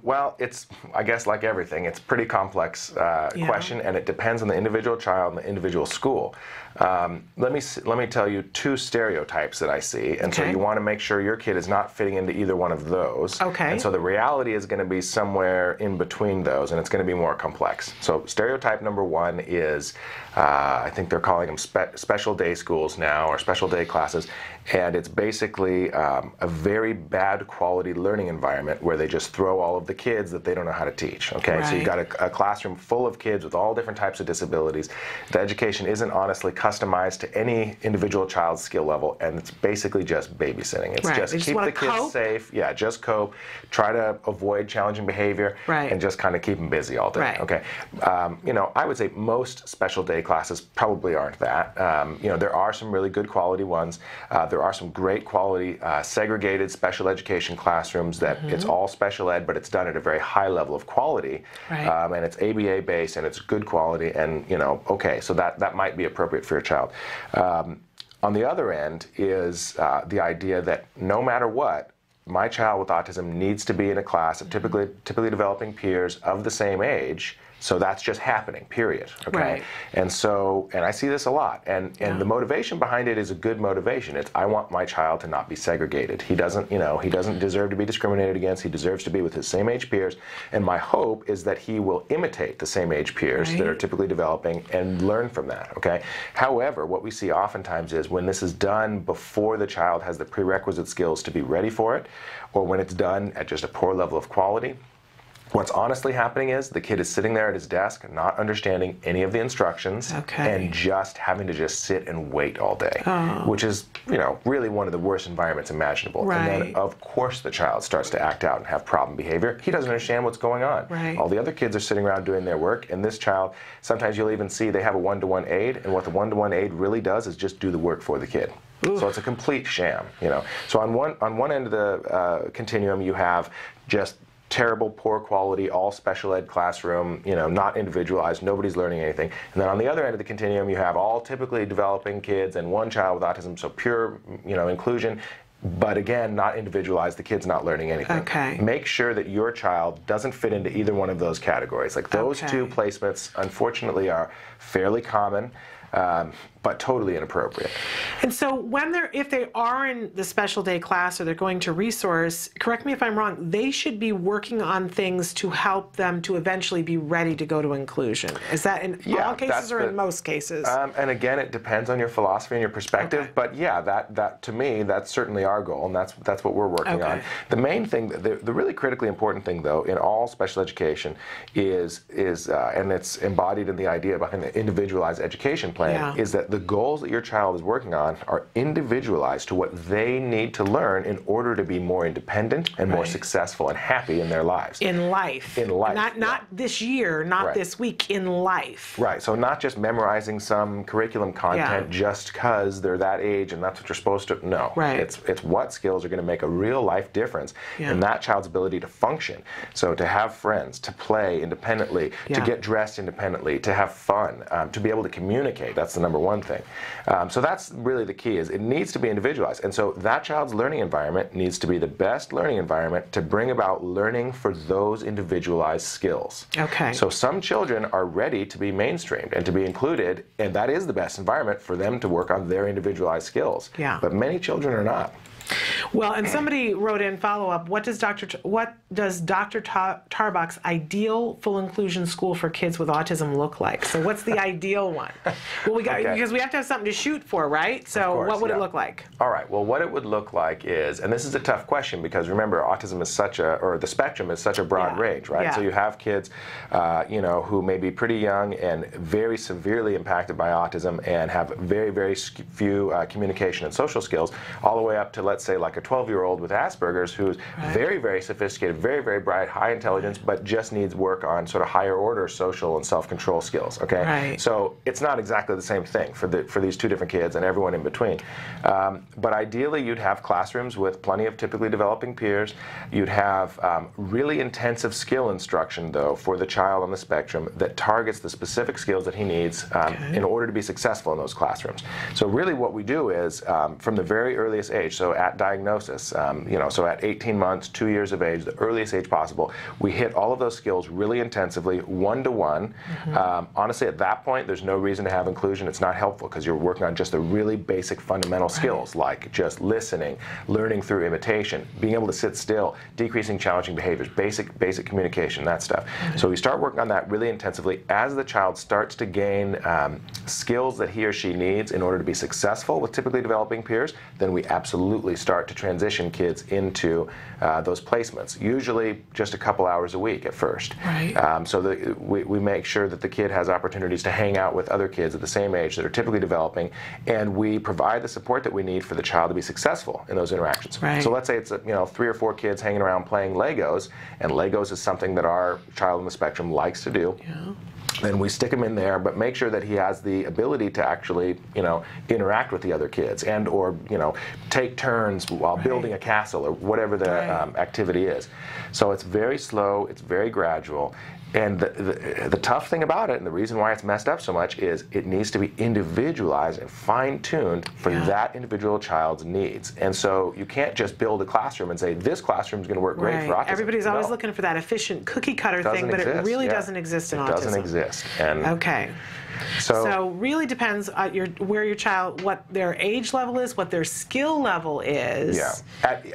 Well, it's, I guess like everything, it's a pretty complex question, and it depends on the individual child and the individual school. Let me tell you 2 stereotypes that I see, and so you want to make sure your kid is not fitting into either one of those. And so the reality is going to be somewhere in between those, and it's going to be more complex. So stereotype number 1 is, I think they're calling them special day schools now, or special day classes, and it's basically a very bad quality learning environment where they just throw all of the kids that they don't know how to teach. So you've got a classroom full of kids with all different types of disabilities. The education isn't honestly customized to any individual child's skill level, and it's basically just babysitting. It's Right. just They just keep wanna the kids cope. safe. Yeah, just cope. Try to avoid challenging behavior, Right. and just kind of keep them busy all day. Right. Okay. You know, I would say most special day classes probably aren't that. You know, there are some really good quality ones. There are some great quality segregated special education classrooms that it's all special ed, but it's done at a very high level of quality. Right. And it's ABA based and it's good quality, and you know, okay, so that might be appropriate for your child. On the other end is the idea that no matter what, my child with autism needs to be in a class of typically developing peers of the same age. So that's just happening, period. Okay. Right. And so, and I see this a lot, and the motivation behind it is a good motivation. It's, I want my child to not be segregated. He doesn't, you know, he doesn't deserve to be discriminated against. He deserves to be with his same age peers. And my hope is that he will imitate the same age peers that are typically developing and learn from that. Okay. However, what we see oftentimes is when this is done before the child has the prerequisite skills to be ready for it, or when it's done at just a poor level of quality, what's honestly happening is the kid is sitting there at his desk, not understanding any of the instructions, and just having to just sit and wait all day, which is, you know, really one of the worst environments imaginable. Right. And then, of course, the child starts to act out and have problem behavior. He doesn't understand what's going on. Right. All the other kids are sitting around doing their work, and this child, sometimes you'll even see they have a one-to-one aide, and what the one-to-one aide really does is just do the work for the kid. So it's a complete sham, you know. So on one end of the continuum, you have just terrible, poor quality, all special ed classroom, you know, not individualized, nobody's learning anything. And then on the other end of the continuum, you have all typically developing kids and one child with autism, so pure, you know, inclusion, but again, not individualized, the kid's not learning anything. Okay. Make sure that your child doesn't fit into either one of those categories. Like those two placements, unfortunately, are fairly common. But totally inappropriate. And so if they are in the special day class or they're going to resource, correct me if I'm wrong, they should be working on things to help them to eventually be ready to go to inclusion. Is that in all cases or in most cases? And again, it depends on your philosophy and your perspective. But yeah, that to me, that's certainly our goal, and that's what we're working on. The main thing, the really critically important thing, though, in all special education is and it's embodied in the idea behind the individualized education plan, is that the goals that your child is working on are individualized to what they need to learn in order to be more independent and more successful and happy in their lives. In life. In life. Not this year, not this week, in life. Right. So not just memorizing some curriculum content just because they're that age and that's what you're supposed to. No. Right. It's what skills are going to make a real life difference in that child's ability to function. So to have friends, to play independently, to get dressed independently, to have fun, to be able to communicate. That's the number one thing. So that's really the key, is it needs to be individualized. And so that child's learning environment needs to be the best learning environment to bring about learning for those individualized skills. Okay. So some children are ready to be mainstreamed and to be included, and that is the best environment for them to work on their individualized skills. Yeah. But many children are not. Well, and somebody wrote in follow-up, what does Dr. Tarbox ideal full inclusion school for kids with autism look like? So what's the ideal one? Well, because we have to have something to shoot for, right? So what would it look like? All right. Well, what it would look like is, and this is a tough question because remember, autism is the spectrum is such a broad range, right? So you have kids, you know, who may be pretty young and very severely impacted by autism and have very, very few communication and social skills, all the way up to, let's say, like a 12-year-old with Asperger's who's very, very sophisticated, very, very bright, high intelligence, but just needs work on sort of higher order social and self-control skills, okay? Right. So it's not exactly the same thing for these two different kids and everyone in between. But ideally, you'd have classrooms with plenty of typically developing peers. You'd have really intensive skill instruction, though, for the child on the spectrum that targets the specific skills that he needs in order to be successful in those classrooms. So really what we do is, from the very earliest age, so at diagnosis, you know, so at 18 months, 2 years of age, the earliest age possible, we hit all of those skills really intensively, one-to-one. Honestly, at that point, there's no reason to have inclusion. It's not helpful because you're working on just the really basic fundamental skills like just listening, learning through imitation, being able to sit still, decreasing challenging behaviors, basic communication, that stuff. So we start working on that really intensively. As the child starts to gain skills that he or she needs in order to be successful with typically developing peers, then we absolutely we start to transition kids into those placements, usually just a couple hours a week at first. Right. So that we make sure that the kid has opportunities to hang out with other kids at the same age that are typically developing, and we provide the support that we need for the child to be successful in those interactions. Right. So let's say it's 3 or 4 kids hanging around playing Legos, and Legos is something that our child on the spectrum likes to do. Yeah. Then we stick him in there, but make sure that he has the ability to actually, interact with the other kids or take turns while building a castle or whatever the activity is. So it's very slow, it's very gradual. And the tough thing about it, and the reason why it's messed up so much, is it needs to be individualized and fine-tuned for that individual child's needs. And so you can't just build a classroom and say, this classroom is going to work great for autism. Everybody's always looking for that efficient cookie-cutter thing, but it really doesn't exist in autism. It doesn't exist. And okay. So really depends on where your child, what their age level is, what their skill level is. Yeah. At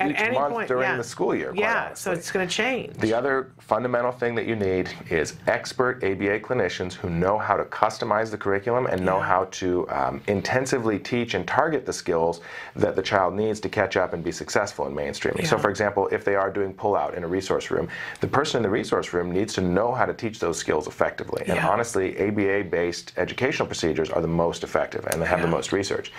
each month during the school year. Yeah, so it's going to change. The other fundamental thing that you need is expert ABA clinicians who know how to customize the curriculum and know how to intensively teach and target the skills that the child needs to catch up and be successful in mainstreaming. So for example, if they are doing pull-out in a resource room, the person in the resource room needs to know how to teach those skills effectively. And honestly, ABA-based educational procedures are the most effective, and they have the most research.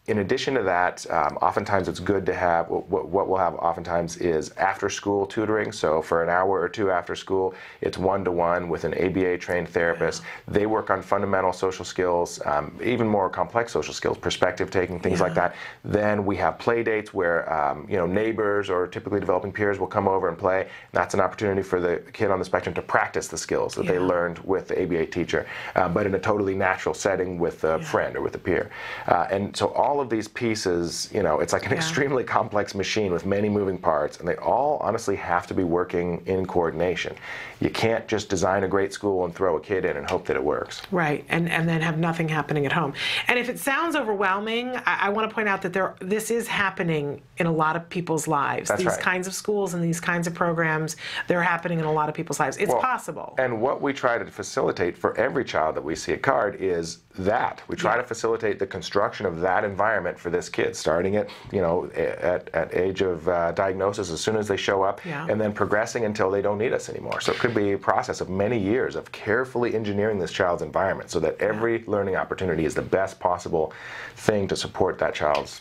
In addition to that, oftentimes it's good to have, what we'll have oftentimes is after-school tutoring. So for an hour or two after school, it's one-to-one with an ABA-trained therapist. They work on fundamental social skills, even more complex social skills, perspective taking, things like that. Then we have play dates where neighbors or typically developing peers will come over and play. That's an opportunity for the kid on the spectrum to practice the skills that they learned with the ABA teacher, but in a totally natural setting with a friend or with a peer. And so all of these pieces, it's like an extremely complex machine with many moving parts, and they all honestly have to be working in coordination. You can't just design a great school and throw a kid in and hope that it works. Right, and then have nothing happening at home. And if it sounds overwhelming, I want to point out that this is happening in a lot of people's lives. These kinds of schools and these kinds of programs, they're happening in a lot of people's lives. It's possible. And what we try to facilitate for every child that we see at CARD is that. We try to facilitate the construction of that environment for this kid, starting at age of diagnosis as soon as they show up, and then progressing until they don't need us anymore. So it could be a process of many years of carefully engineering this child's environment so that every learning opportunity is the best possible thing to support that child's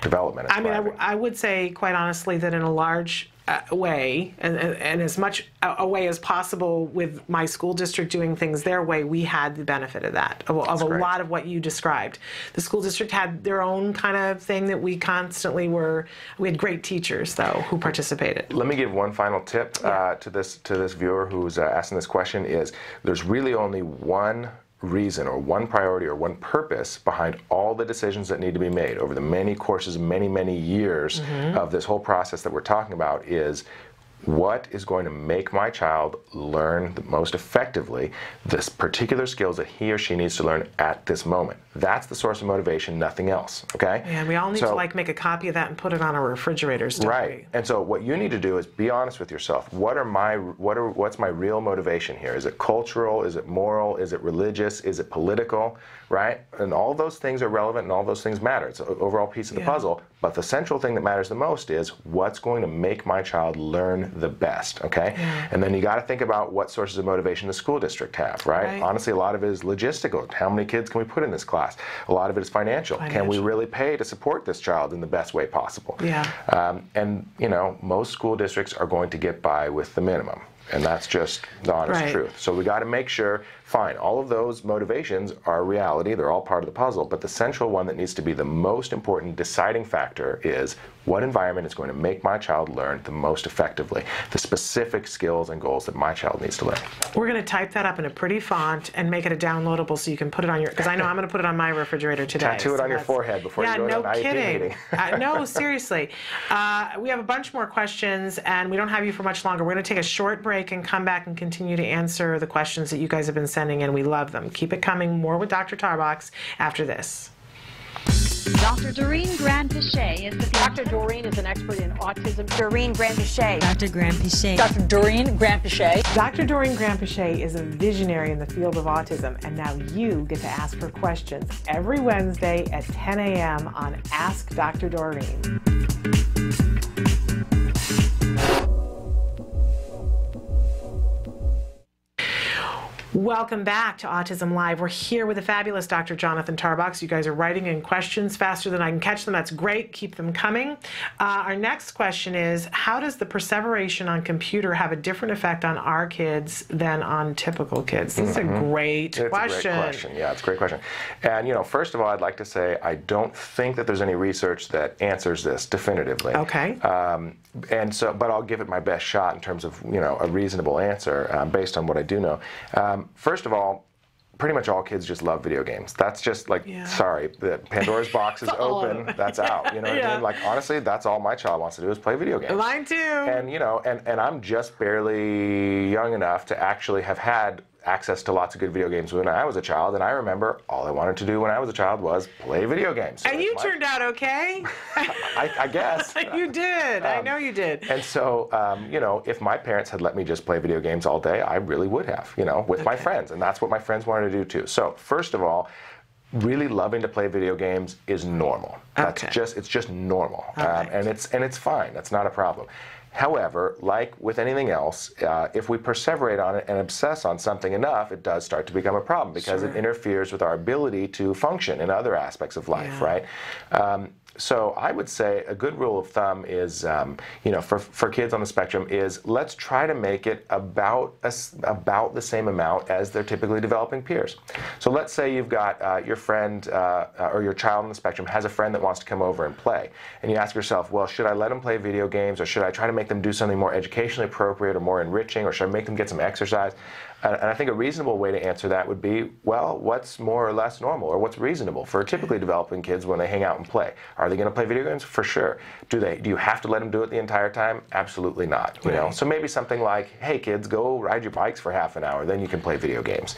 development. I mean, I would say quite honestly that in a large way, and as much a way as possible with my school district doing things their way, we had the benefit of that, of a lot of what you described. The school district had their own kind of thing that we constantly we had great teachers, though, who participated. Let me give one final tip to this viewer who's asking this question is there's really only one reason or one priority or one purpose behind all the decisions that need to be made over the many courses, many years of this whole process that we're talking about is what is going to make my child learn the most effectively this particular skills that he or she needs to learn at this moment. That's the source of motivation, nothing else, okay? Yeah, we all need to make a copy of that and put it on our refrigerators, don't we? And so what you need to do is be honest with yourself. What's my real motivation here? Is it cultural? Is it moral? Is it religious? Is it political? Right? And all those things are relevant and all those things matter. It's an overall piece of the puzzle. But the central thing that matters the most is what's going to make my child learn the best, okay? And then you got to think about what sources of motivation the school district have, right? Honestly, a lot of it is logistical. How many kids can we put in this class? A lot of it is financial. Can we really pay to support this child in the best way possible? And, most school districts are going to get by with the minimum. And that's just the honest truth. So we got to make sure, fine, all of those motivations are reality. They're all part of the puzzle. But the central one that needs to be the most important deciding factor is what environment is going to make my child learn the most effectively, the specific skills and goals that my child needs to learn. We're going to type that up in a pretty font and make it a downloadable so you can put it on your, because I know I'm going to put it on my refrigerator today. Tattoo it on your forehead before you go to an IEP meeting. No, seriously. We have a bunch more questions and we don't have you for much longer. We're going to take a short break and come back and continue to answer the questions that you guys have been sending in. We love them. Keep it coming. More with Dr. Tarbox after this. Dr. Doreen Grand-Pichet is the Dr. Doreen is an expert in autism. Doreen Grand-Pichet. Dr. Grand-Pichet. Dr. Doreen Grand-Pichet. Dr. Doreen Grand-Pichet is a visionary in the field of autism, and now you get to ask her questions every Wednesday at 10 a.m. on Ask Dr. Doreen. Welcome back to Autism Live. We're here with the fabulous Dr. Jonathan Tarbox. You guys are writing in questions faster than I can catch them. That's great. Keep them coming. Our next question is, how does the perseveration on computer have a different effect on our kids than on typical kids? This is a great question. It's a great question. Yeah, it's a great question. And, you know, first of all, I'd like to say I don't think that there's any research that answers this definitively. Okay. And so, but I'll give it my best shot in terms of, you know, a reasonable answer based on what I do know. First of all, pretty much all kids just love video games. That's just like, sorry, the Pandora's box is open, that's out. You know what I mean? Like, honestly, that's all my child wants to do is play video games. Mine too. And, you know, and I'm just barely young enough to actually have had access to lots of good video games when I was a child, and I remember all I wanted to do when I was a child was play video games. So and you turned out okay. I guess. You did. I know you did. And so, you know, if my parents had let me just play video games all day, I really would have, you know, with my friends, and that's what my friends wanted to do too. So, first of all, really loving to play video games is normal. That's it's just normal, and it's fine. That's not a problem. However, like with anything else, if we perseverate on it and obsess on something enough, it does start to become a problem because it interferes with our ability to function in other aspects of life, right? So I would say a good rule of thumb is, you know, for kids on the spectrum is let's try to make it about the same amount as their typically developing peers. So let's say you've got your friend or your child on the spectrum has a friend that wants to come over and play. And you ask yourself, well, should I let them play video games, or should I try to make them do something more educationally appropriate or more enriching, or should I make them get some exercise? And I think a reasonable way to answer that would be, well, what's more or less normal, or what's reasonable for typically developing kids when they hang out and play? Are they going to play video games? For sure. Do you have to let them do it the entire time? Absolutely not. You know, so maybe something like, hey kids, go ride your bikes for half an hour, then you can play video games.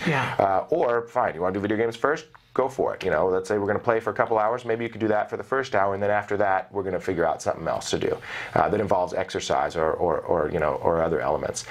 Or fine, you want to do video games first? Go for it. You know, let's say we're going to play for a couple hours. Maybe you could do that for the first hour, and then after that, we're going to figure out something else to do that involves exercise or you know, or other elements.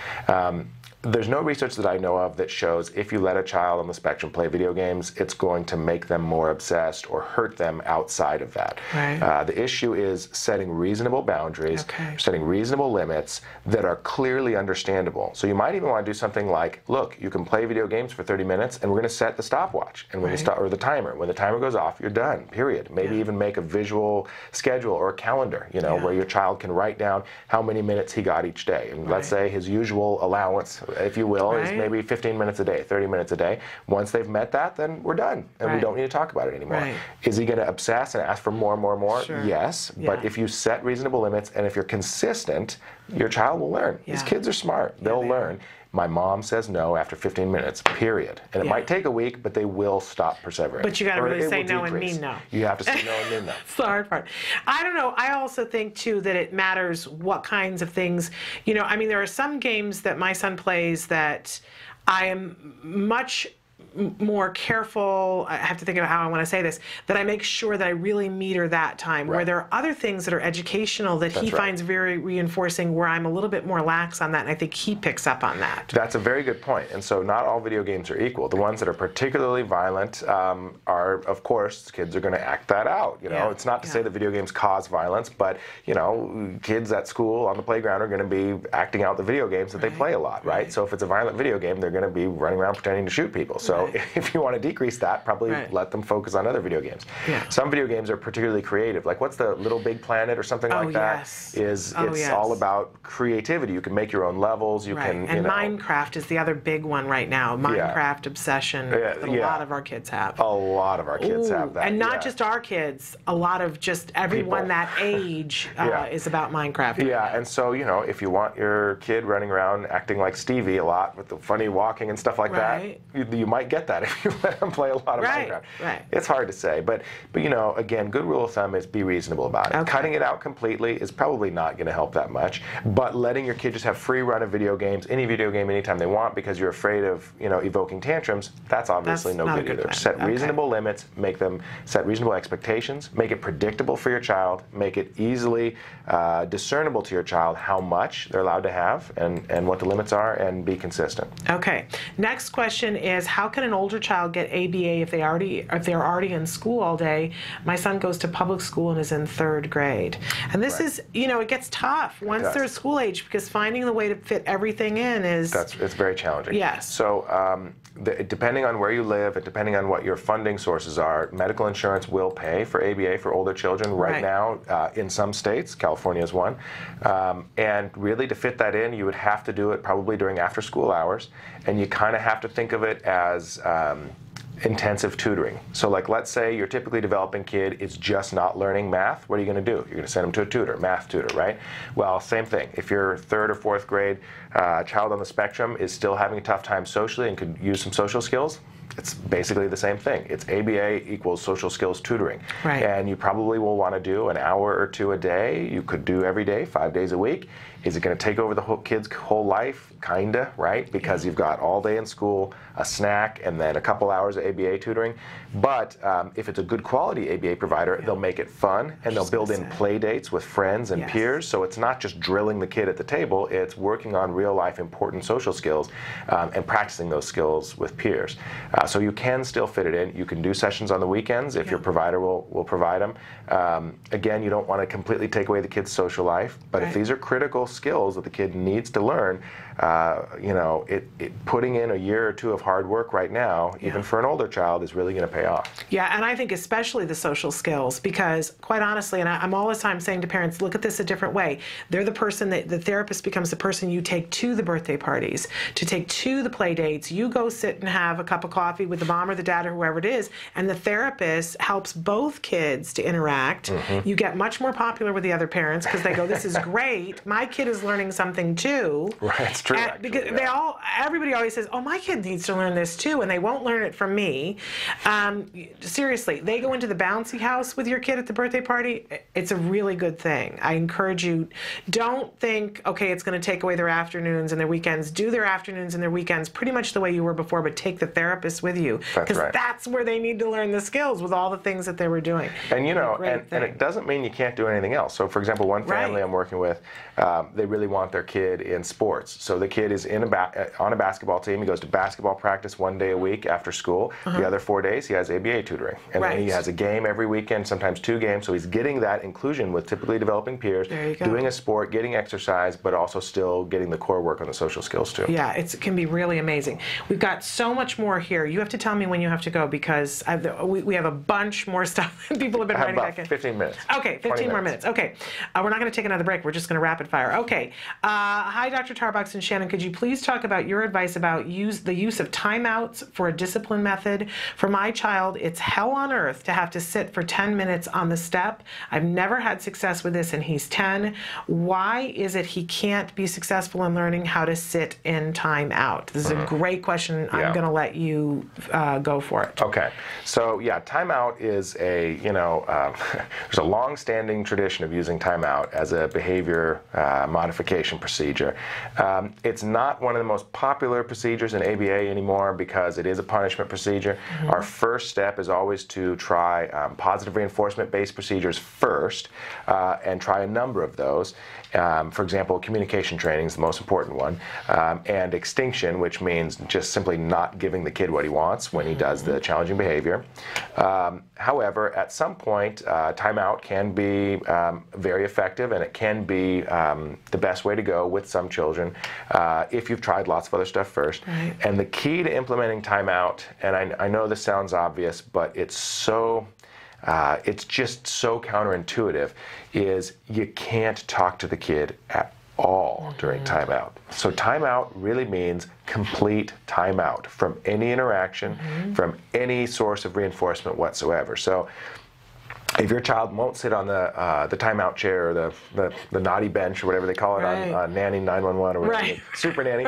There's no research that I know of that shows if you let a child on the spectrum play video games, it's going to make them more obsessed or hurt them outside of that. The issue is setting reasonable boundaries, setting reasonable limits that are clearly understandable. So you might even want to do something like, look, you can play video games for 30 minutes, and we're going to set the stopwatch, and when you start, or the timer. When the timer goes off, you're done, period. Maybe even make a visual schedule or a calendar, you know, where your child can write down how many minutes he got each day. And let's say his usual allowance, if you will, is maybe 15 minutes a day, 30 minutes a day. Once they've met that, then we're done, and we don't need to talk about it anymore. Is he going to obsess and ask for more and more and more? Yes, but if you set reasonable limits and if you're consistent, your child will learn. These kids are smart. They'll learn. My mom says no after 15 minutes, period. And it might take a week, but they will stop persevering. But you got to really say no and mean no. You have to say no and mean no. It's the hard part. I don't know. I also think, too, that it matters what kinds of things. You know, I mean, there are some games that my son plays that I am much more careful, I have to think about how I want to say this, that I make sure that I really meter that time, where there are other things that are educational that he finds very reinforcing, where I'm a little bit more lax on that, and I think he picks up on that. That's a very good point. And so not all video games are equal. The ones that are particularly violent are, of course, kids are going to act that out. You know, it's not to say that video games cause violence, but, you know, kids at school on the playground are going to be acting out the video games that they play a lot, right? So if it's a violent video game, they're going to be running around pretending to shoot people. So if you want to decrease that, probably let them focus on other video games. Some video games are particularly creative. Like, what's the Little Big Planet or something like that? It's all about creativity. You can make your own levels. You can, and Minecraft is the other big one right now. Minecraft obsession that a lot of our kids have. A lot of our kids have that. And not just our kids. A lot of just everyone that age is about Minecraft. And so, you know, if you want your kid running around acting like Stevie a lot with the funny walking and stuff like that, you might might get that if you let them play a lot of Minecraft. Right. It's hard to say, but you know, again, good rule of thumb is be reasonable about it. Okay. Cutting it out completely is probably not going to help that much, but letting your kid just have free run of video games, any video game anytime they want, because you're afraid of, you know, evoking tantrums, that's obviously no good either. Set reasonable limits, make them set reasonable expectations, make it predictable for your child, make it easily discernible to your child how much they're allowed to have and what the limits are, and be consistent. Okay. Next question is, how can an older child get ABA if they're already in school all day? My son goes to public school and is in 3rd grade. And this is, you know, it gets tough once they're school age, because finding the way to fit everything in is... It's very challenging. Yes. So depending on where you live and depending on what your funding sources are, medical insurance will pay for ABA for older children right now in some states. California is one. And really to fit that in, you would have to do it probably during after school hours, and you kind of have to think of it as intensive tutoring. So like, let's say your typically developing kid is just not learning math. What are you going to do? You're going to send them to a tutor, math tutor, right? Well, same thing. If your 3rd or 4th grade child on the spectrum is still having a tough time socially and could use some social skills, it's basically the same thing. It's ABA equals social skills tutoring. Right. And you probably will want to do an hour or 2 a day. You could do every day, 5 days a week. Is it going to take over the kid's whole life? Kinda, right? Because you've got all day in school, a snack, and then a couple hours of ABA tutoring. But if it's a good quality ABA provider, they'll make it fun, and they'll build in play dates with friends and peers. So it's not just drilling the kid at the table, it's working on real life important social skills and practicing those skills with peers. So you can still fit it in. You can do sessions on the weekends if your provider will provide them. Again, you don't want to completely take away the kid's social life, but if these are critical skills that the kid needs to learn, you know, putting in a year or 2 of hard work right now, even for an older child, is really going to pay off. Yeah, and I think especially the social skills, because quite honestly, and I'm all the time saying to parents, look at this a different way. They're the person that the therapist becomes the person you take to the birthday parties, to take to the play dates. You go sit and have a cup of coffee with the mom or the dad or whoever it is, and the therapist helps both kids to interact. You get much more popular with the other parents because they go, this is great. My kid is learning something too. Right, it's true. Because everybody always says, oh, my kid needs to learn this too, and they won't learn it from me. Seriously, they go into the bouncy house with your kid at the birthday party. It's a really good thing. I encourage you, don't think, okay, it's going to take away their afternoons and their weekends. Do their afternoons and their weekends pretty much the way you were before, but take the therapist with you. Because that's where they need to learn the skills with all the things that they were doing. And you know, and it doesn't mean you can't do anything else. So for example, one family I'm working with, they really want their kid in sports. So the kid is on a basketball team. He goes to basketball practice 1 day a week after school. The other 4 days he has ABA tutoring. And then he has a game every weekend, sometimes 2 games. So he's getting that inclusion with typically developing peers, doing a sport, getting exercise, but also still getting the core work on the social skills too. Yeah, it can be really amazing. We've got so much more here. You have to tell me when you have to go, because we have a bunch more stuff people have been writing back in. 15 minutes. Okay, 15 more minutes. Okay. We're not going to take another break. We're just going to rapid fire. Okay. Hi, Dr. Tarbox and Shannon. Could you please talk about your advice about the use of timeouts for a discipline method? For my child, it's hell on earth to have to sit for 10 minutes on the step. I've never had success with this, and he's 10. Why is it he can't be successful in learning how to sit in timeout? This is a great question. I'm going to let you go for it. Okay. So yeah, timeout is there's a long-standing tradition of using timeout as a behavior modification procedure. It's not one of the most popular procedures in ABA anymore because it is a punishment procedure. Our first step is always to try positive reinforcement-based procedures first and try a number of those. For example, communication training is the most important one, and extinction, which means just simply not giving the kid what he wants when he does the challenging behavior. However, at some point, timeout can be very effective, and it can be the best way to go with some children if you've tried lots of other stuff first. And the key to implementing timeout, and I know this sounds obvious, but it's just so counterintuitive, is you can't talk to the kid at all during timeout. So timeout really means complete timeout from any interaction, from any source of reinforcement whatsoever. So if your child won't sit on the timeout chair or the naughty bench or whatever they call it on Nanny 911 or whatever, Super Nanny,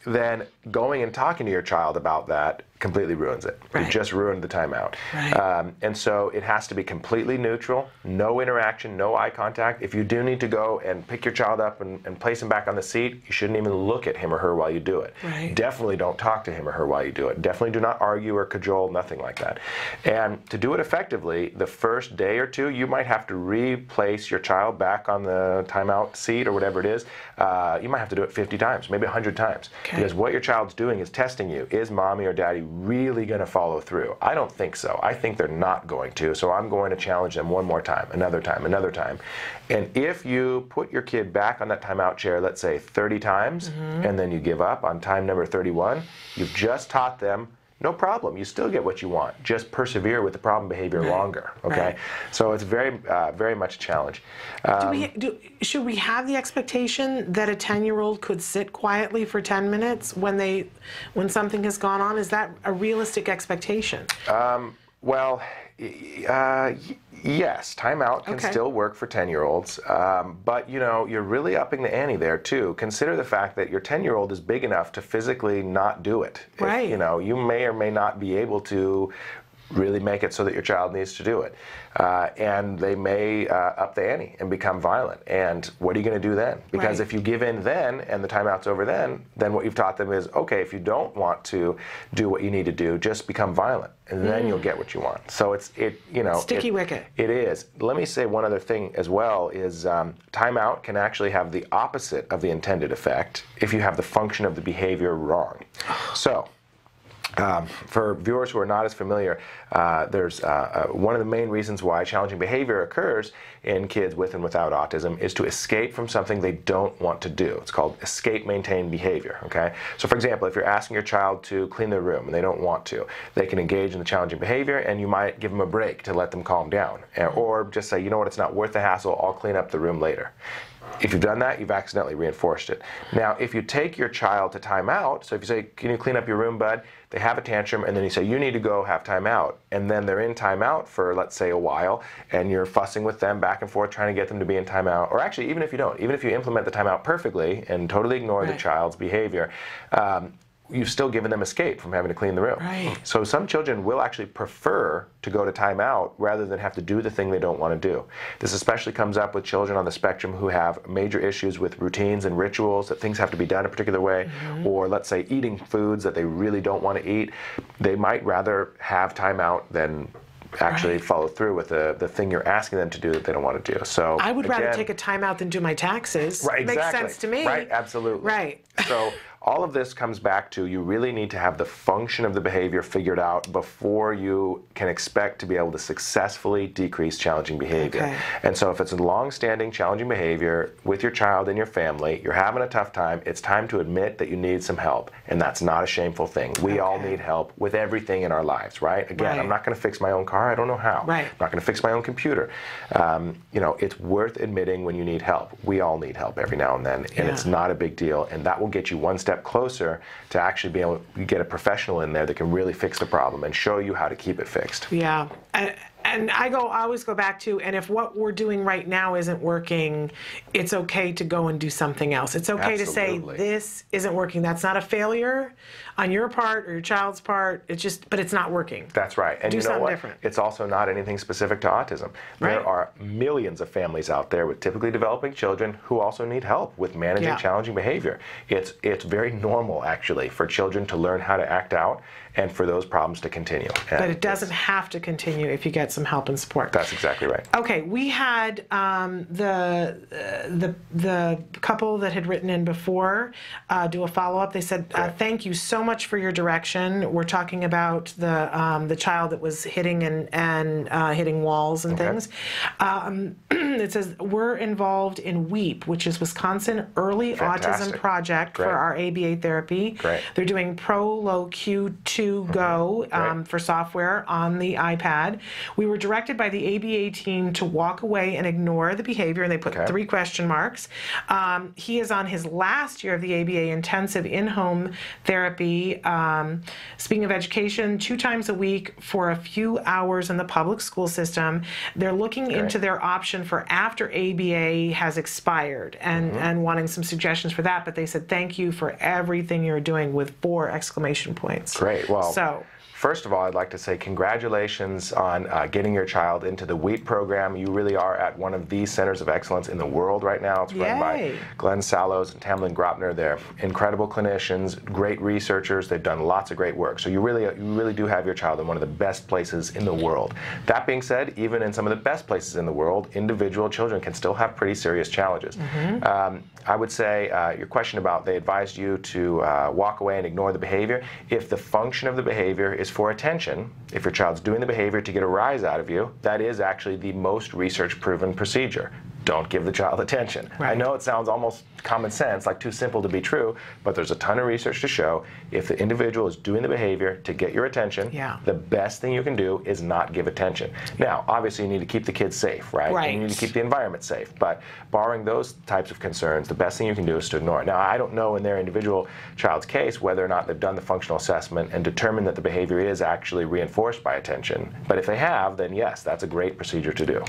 then going and talking to your child about that completely ruins it. Right. You just ruined the timeout. Right. And so it has to be completely neutral, no interaction, no eye contact. If you do need to go and pick your child up and place him back on the seat, you shouldn't even look at him or her while you do it. Right. Definitely don't talk to him or her while you do it. Definitely do not argue or cajole, nothing like that. And to do it effectively, the first day or two, you might have to replace your child back on the timeout seat or whatever it is. You might have to do it 50 times, maybe 100 times. Okay. Because what your child's doing is testing you. Is mommy or daddy really going to follow through? I don't think so. I think they're not going to. So I'm going to challenge them one more time, another time, another time. And if you put your kid back on that timeout chair, let's say 30 times, and then you give up on time number 31, you've just taught them, no problem. You still get what you want. Just persevere with the problem behavior longer. Okay, Right. so it's very, very much a challenge. Should we have the expectation that a 10-year-old could sit quietly for 10 minutes when something has gone on? Is that a realistic expectation? Well, yes, timeout can still work for 10-year-olds, but you know, you're really upping the ante there too. Consider the fact that your 10-year-old is big enough to physically not do it. Right. You know, you may or may not be able to really make it so that your child needs to do it. And they may up the ante and become violent. And what are you going to do then? Because if you give in then and the timeout's over then what you've taught them is, okay, if you don't want to do what you need to do, just become violent. And then you'll get what you want. So sticky wicket. It is. Let me say one other thing as well is timeout can actually have the opposite of the intended effect if you have the function of the behavior wrong. So, for viewers who are not as familiar, there's one of the main reasons why challenging behavior occurs in kids with and without autism is to escape from something they don't want to do. It's called escape-maintained behavior, okay? So for example, if you're asking your child to clean their room and they don't want to, they can engage in the challenging behavior and you might give them a break to let them calm down. Or just say, you know what, it's not worth the hassle, I'll clean up the room later. If you've done that, you've accidentally reinforced it. Now, if you take your child to time out, so if you say, can you clean up your room, bud? They have a tantrum, and then you say, you need to go have time out. And then they're in time out for, let's say, a while, and you're fussing with them back and forth, trying to get them to be in time out. Or actually, even if you don't, even if you implement the timeout perfectly and totally ignore the child's behavior, you've still given them escape from having to clean the room. Right. So some children will actually prefer to go to timeout rather than have to do the thing they don't want to do. This especially comes up with children on the spectrum who have major issues with routines and rituals, that things have to be done a particular way, or let's say eating foods that they really don't want to eat. They might rather have timeout than actually follow through with the thing you're asking them to do that they don't want to do. So I would rather take a timeout than do my taxes. Right, exactly. Makes sense to me. Right, absolutely. Right. So all of this comes back to you really need to have the function of the behavior figured out before you can expect to be able to successfully decrease challenging behavior. Okay. And so if it's a long-standing challenging behavior with your child and your family, you're having a tough time, it's time to admit that you need some help. And that's not a shameful thing. We all need help with everything in our lives, right? Again, I'm not going to fix my own car. I don't know how. Right. I'm not going to fix my own computer. You know, it's worth admitting when you need help. We all need help every now and then, and it's not a big deal. And that will get you one step closer to actually be able to get a professional in there that can really fix the problem and show you how to keep it fixed. Yeah. And I always go back to, and if what we're doing right now isn't working, it's okay to go and do something else. It's okay to say, this isn't working. That's not a failure on your part or your child's part. It's just, but it's not working. That's right. And do you know something what? different. It's also not anything specific to autism. There are millions of families out there with typically developing children who also need help with managing challenging behavior. It's very normal, actually, for children to learn how to act out and for those problems to continue. And but it doesn't have to continue if you get some help and support. That's exactly right. Okay, we had the couple that had written in before do a follow-up. They said, thank you so much for your direction. We're talking about the child that was hitting and hitting walls and things. It says, we're involved in WEEP, which is Wisconsin Early Autism Project for our ABA therapy. They're doing Pro Low Q2 to Go for software on the iPad. We were directed by the ABA team to walk away and ignore the behavior, and they put 3 question marks. He is on his last year of the ABA intensive in-home therapy. Speaking of education, 2 times a week for a few hours in the public school system. They're looking into their option for after ABA has expired and wanting some suggestions for that, but they said thank you for everything you're doing with 4 exclamation points. Great. Well, so first of all, I'd like to say congratulations on getting your child into the WHEAT program. You really are at one of the centers of excellence in the world right now. It's run by Glenn Sallows and Tamlin Gropner. They're incredible clinicians, great researchers. They've done lots of great work. So you really do have your child in one of the best places in the world. That being said, even in some of the best places in the world, individual children can still have pretty serious challenges. I would say your question about they advised you to walk away and ignore the behavior. If the function of the behavior is for attention, if your child's doing the behavior to get a rise out of you, that is actually the most research-proven procedure. Don't give the child attention. I know it sounds almost common sense, like too simple to be true, but there's a ton of research to show if the individual is doing the behavior to get your attention, the best thing you can do is not give attention. Now, obviously you need to keep the kids safe, right? And you need to keep the environment safe, but barring those types of concerns, the best thing you can do is to ignore it. Now, I don't know in their individual child's case whether or not they've done the functional assessment and determined that the behavior is actually reinforced by attention, but if they have, then yes, that's a great procedure to do.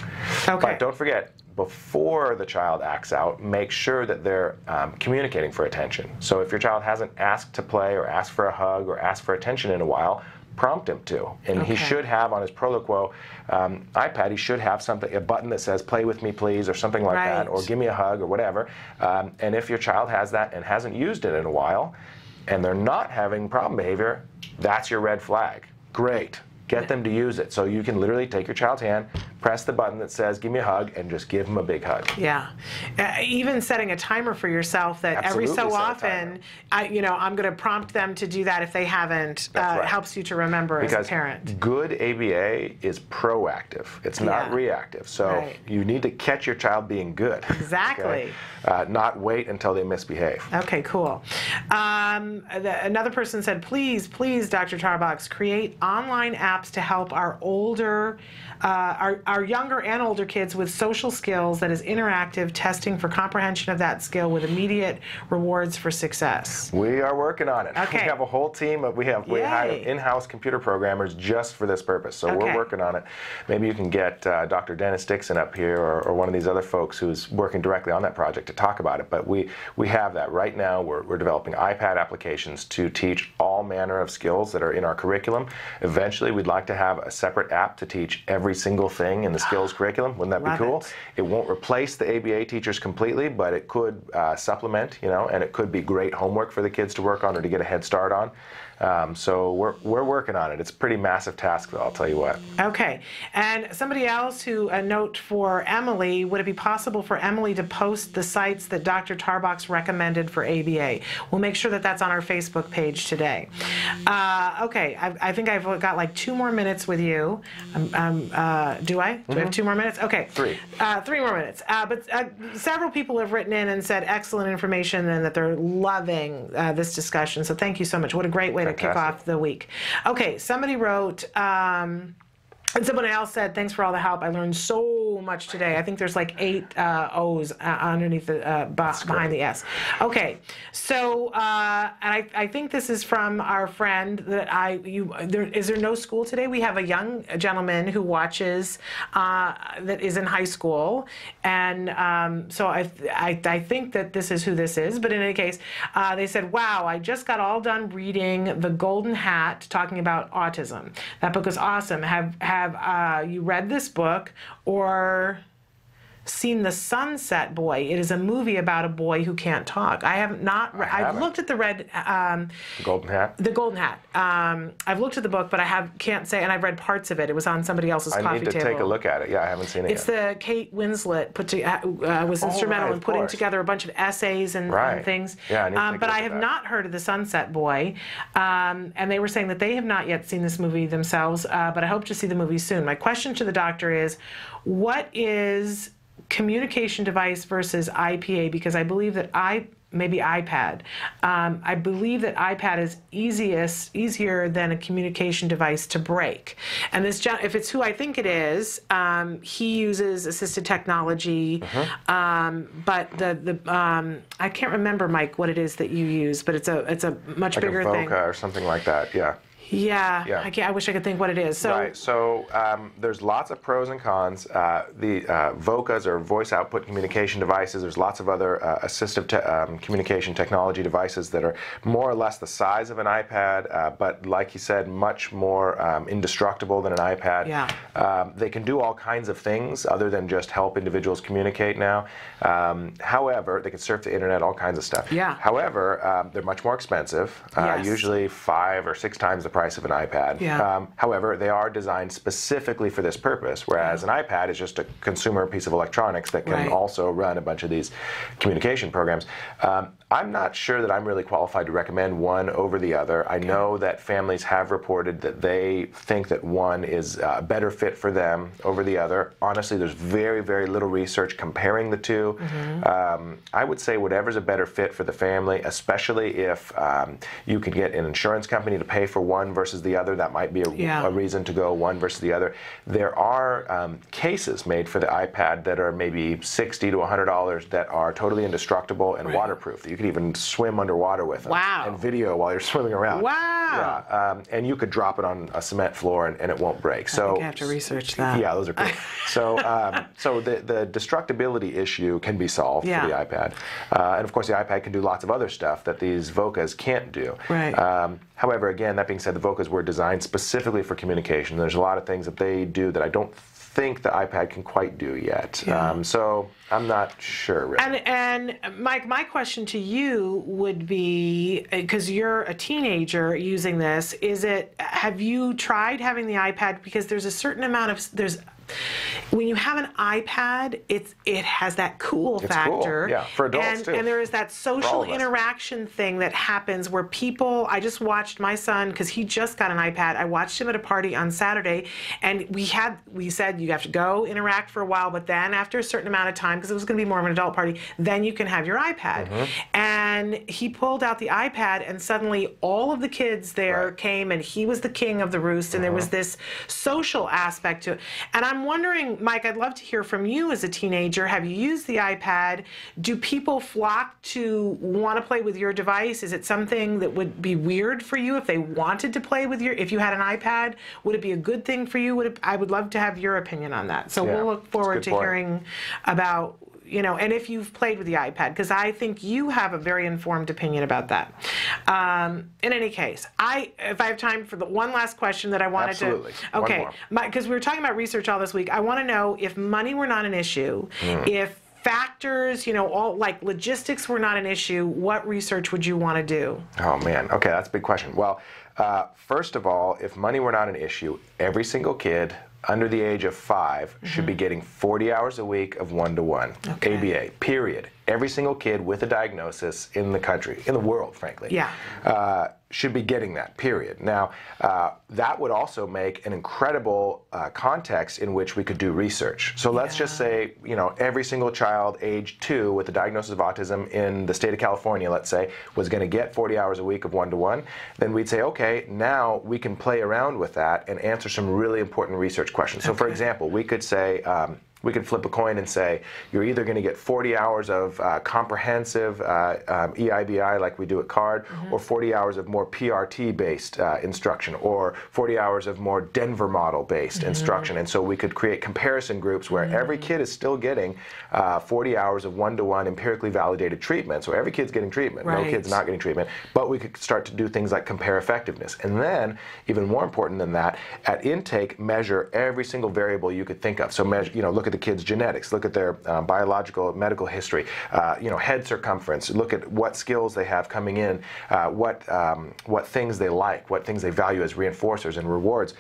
But don't forget, before the child acts out, make sure that they're communicating for attention. So if your child hasn't asked to play or asked for a hug or asked for attention in a while, prompt him to. And he should have on his Proloquo iPad, he should have something, a button that says, play with me please, or something like that, or give me a hug, or whatever. And if your child has that and hasn't used it in a while, and they're not having problem behavior, that's your red flag. Great. Get them to use it. So you can literally take your child's hand, press the button that says, give me a hug, and just give them a big hug. Yeah. Even setting a timer for yourself that every so often, I'm going to prompt them to do that if they haven't, helps you to remember as a parent. Good ABA is proactive. It's not reactive. So you need to catch your child being good. Exactly. Not wait until they misbehave. Okay, cool. Another person said, please, Dr. Tarbox, create online apps to help our younger and older kids with social skills that is interactive, testing for comprehension of that skill with immediate rewards for success. We are working on it. Okay. We have a whole team of, we hired in-house computer programmers just for this purpose. So we're working on it. Maybe you can get Dr. Dennis Dixon up here or one of these other folks who's working directly on that project to talk about it. But we have that. Right now we're developing iPad applications to teach all manner of skills that are in our curriculum. Eventually we'd like to have a separate app to teach every single thing in the skills curriculum. Wouldn't that be cool? It won't replace the ABA teachers completely, but it could supplement, and it could be great homework for the kids to work on or to get a head start on. So we're working on it. It's a pretty massive task, though, I'll tell you what. Okay. And somebody else a note for Emily, would it be possible for Emily to post the sites that Dr. Tarbox recommended for ABA? We'll make sure that that's on our Facebook page today. Okay. I think I've got like 2 more minutes with you. Do I? Do I have 2 more minutes? Okay. 3. 3 more minutes. But several people have written in and said excellent information and that they're loving this discussion. So thank you so much. What a great way to kick off the week. Okay, somebody wrote, and someone else said, thanks for all the help. I learned so much today. I think there's like 8 O's underneath the behind the S. Okay, so and I think this is from our friend that is there no school today? We have a young gentleman who watches that is in high school, and so I think that this is who this is. But in any case, they said, wow, I just got all done reading The Golden Hat, talking about autism. That book is awesome. Have you read this book or seen The Sunset Boy? It is a movie about a boy who can't talk. I have not. I've looked at the Golden Hat. The Golden Hat. I've looked at the book, but can't say, and I've read parts of it. It was on somebody else's coffee table. I need to take a look at it. Yeah, I haven't seen it yet. It's the Kate Winslet was instrumental in putting together a bunch of essays and things. Yeah, I need to take a look but I at have that. not heard of The Sunset Boy, and they were saying that they have not yet seen this movie themselves, but I hope to see the movie soon. My question to the doctor is, what is communication device versus IPA? Because I believe that maybe iPad. I believe that iPad is easier than a communication device to break. And this, if it's who I think it is, he uses assisted technology. But I can't remember, Mike, what it is that you use, but it's a much like bigger a Voca thing. or something like that. Yeah. Yeah. I wish I could think what it is. So, right. So there's lots of pros and cons. The VOCAs or voice output communication devices. There's lots of other assistive communication technology devices that are more or less the size of an iPad, but like you said, much more indestructible than an iPad. Yeah. They can do all kinds of things other than just help individuals communicate now. However, they can surf the internet, all kinds of stuff. Yeah. However, they're much more expensive. Yes. Usually 5 or 6 times the price of an iPad. Yeah. However, they are designed specifically for this purpose, whereas an iPad is just a consumer piece of electronics that can also run a bunch of these communication programs. I'm not sure that I'm really qualified to recommend one over the other. I know that families have reported that they think that one is a better fit for them over the other. Honestly, there's very, very little research comparing the two. I would say whatever's a better fit for the family, especially if you can get an insurance company to pay for one versus the other. That might be a reason to go one versus the other. There are cases made for the iPad that are maybe $60 to $100 that are totally indestructible and waterproof. You could even swim underwater with them and video while you're swimming around. Wow. Yeah, and you could drop it on a cement floor and it won't break. So I think I have to research that. Yeah, those are cool. So the destructibility issue can be solved for the iPad. And of course the iPad can do lots of other stuff that these VOCAs can't do. Right. However, again, that being said, the VOCAs were designed specifically for communication. There's a lot of things that they do that I don't think the iPad can quite do yet. So I'm not sure really. And Mike, my question to you would be, because you're a teenager using this, have you tried having the iPad? Because there's a certain amount of, when you have an iPad, it has that cool factor. Cool. Yeah, for adults too. And there is that social interaction thing that happens where people, I just watched my son, because he just got an iPad, I watched him at a party on Saturday, and we said you have to go interact for a while, but then after a certain amount of time, because it was going to be more of an adult party, then you can have your iPad. And he pulled out the iPad, and suddenly all of the kids there came, and he was the king of the roost, and there was this social aspect to it. And I'm wondering, Mike, I'd love to hear from you as a teenager. Have you used the iPad? Do people flock to want to play with your device? Is it something that would be weird for you if they wanted to play with if you had an iPad? Would it be a good thing for you? I would love to have your opinion on that. So we'll look forward to hearing about, and if you've played with the iPad, because I think you have a very informed opinion about that. In any case, if I have time for the one last question that I wanted to. Okay, because we were talking about research all this week. I want to know if money were not an issue, if factors, all like logistics were not an issue, what research would you want to do? Oh man, okay, that's a big question. Well, first of all, if money were not an issue, every single kid under the age of 5 should be getting 40 hours a week of one-to-one ABA, period. Every single kid with a diagnosis in the country, in the world, frankly, should be getting that, period. Now, that would also make an incredible context in which we could do research. So let's just say, every single child age 2 with a diagnosis of autism in the state of California, let's say, was going to get 40 hours a week of one-to-one. Then we'd say, okay, now we can play around with that and answer some really important research questions. So for example, we could say, we could flip a coin and say, you're either going to get 40 hours of comprehensive EIBI like we do at CARD, or 40 hours of more PRT-based instruction, or 40 hours of more Denver model-based instruction. And so we could create comparison groups where every kid is still getting 40 hours of one-to-one empirically validated treatment. So every kid's getting treatment. No kid's not getting treatment. But we could start to do things like compare effectiveness. And then, even more important than that, at intake, measure every single variable you could think of. So measure, look at the kids' genetics, look at their biological, medical history, head circumference, look at what skills they have coming in, what things they like, what things they value as reinforcers and rewards.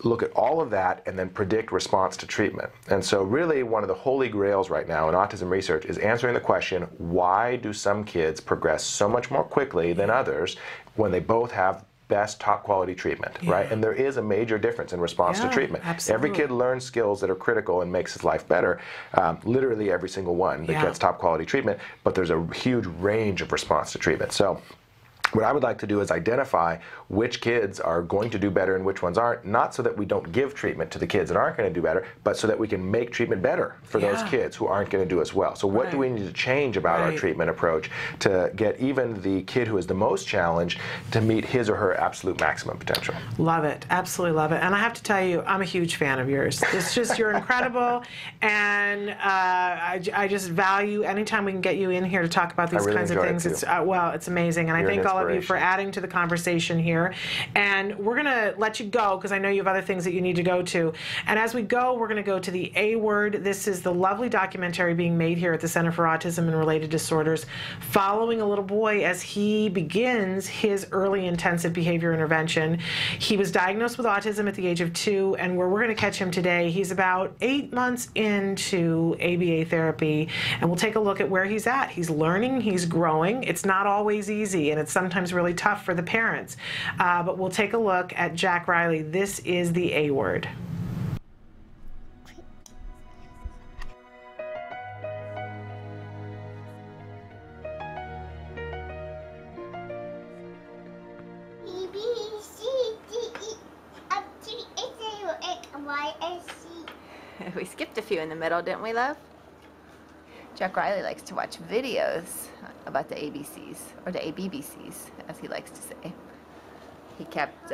Look at all of that and then predict response to treatment. And so really one of the holy grails right now in autism research is answering the question, why do some kids progress so much more quickly than others when they both have best top quality treatment, right? And there is a major difference in response to treatment. Absolutely. Every kid learns skills that are critical and makes his life better, literally every single one that gets top quality treatment, but there's a huge range of response to treatment. So what I would like to do is identify which kids are going to do better and which ones aren't, not so that we don't give treatment to the kids that aren't going to do better, but so that we can make treatment better for those kids who aren't going to do as well. So what do we need to change about our treatment approach to get even the kid who is the most challenged to meet his or her absolute maximum potential? Love it. Absolutely love it. And I have to tell you, I'm a huge fan of yours. It's just, you're incredible. And I just value anytime we can get you in here to talk about these kinds of things. It's well, it's amazing. And I thank all of you for adding to the conversation here. And we're going to let you go because I know you have other things that you need to go to. And as we go, we're going to go to the A Word. This is the lovely documentary being made here at the Center for Autism and Related Disorders, following a little boy as he begins his early intensive behavior intervention. He was diagnosed with autism at the age of 2, and where we're going to catch him today, he's about 8 months into ABA therapy, and we'll take a look at where he's at. He's learning, he's growing. It's not always easy, and it's sometimes really tough for the parents. But we'll take a look at Jack Riley. This is the A Word. We skipped a few in the middle, didn't we, love? Jack Riley likes to watch videos about the ABCs, or the ABBCs, as he likes to say. He kept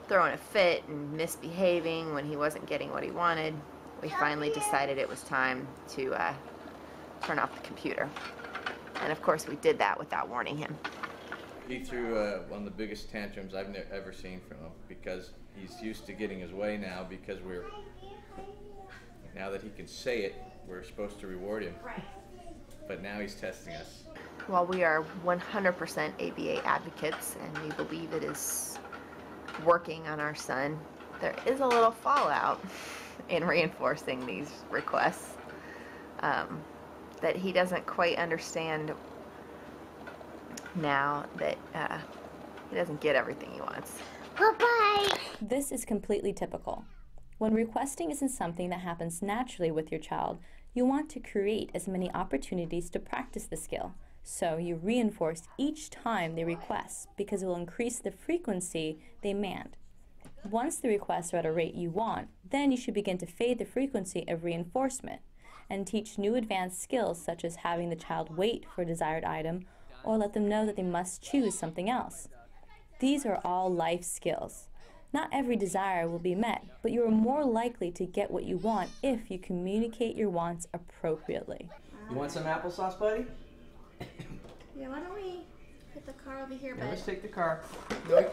throwing a fit and misbehaving when he wasn't getting what he wanted. We finally decided it was time to turn off the computer. And of course we did that without warning him. He threw one of the biggest tantrums I've ever seen from him, because he's used to getting his way now, because now that he can say it, we're supposed to reward him. But now he's testing us. While we are 100% ABA advocates and we believe it is working on our son, there is a little fallout in reinforcing these requests that he doesn't quite understand now that he doesn't get everything he wants. Bye-bye! This is completely typical. When requesting isn't something that happens naturally with your child, you want to create as many opportunities to practice the skill. So you reinforce each time they request, because it will increase the frequency they demand. Once the requests are at a rate you want, then you should begin to fade the frequency of reinforcement and teach new advanced skills, such as having the child wait for a desired item or let them know that they must choose something else. These are all life skills. Not every desire will be met, but you are more likely to get what you want if you communicate your wants appropriately. You want some applesauce, buddy? Yeah, why don't we put the car over here, Yeah, bud? let's take the car. We're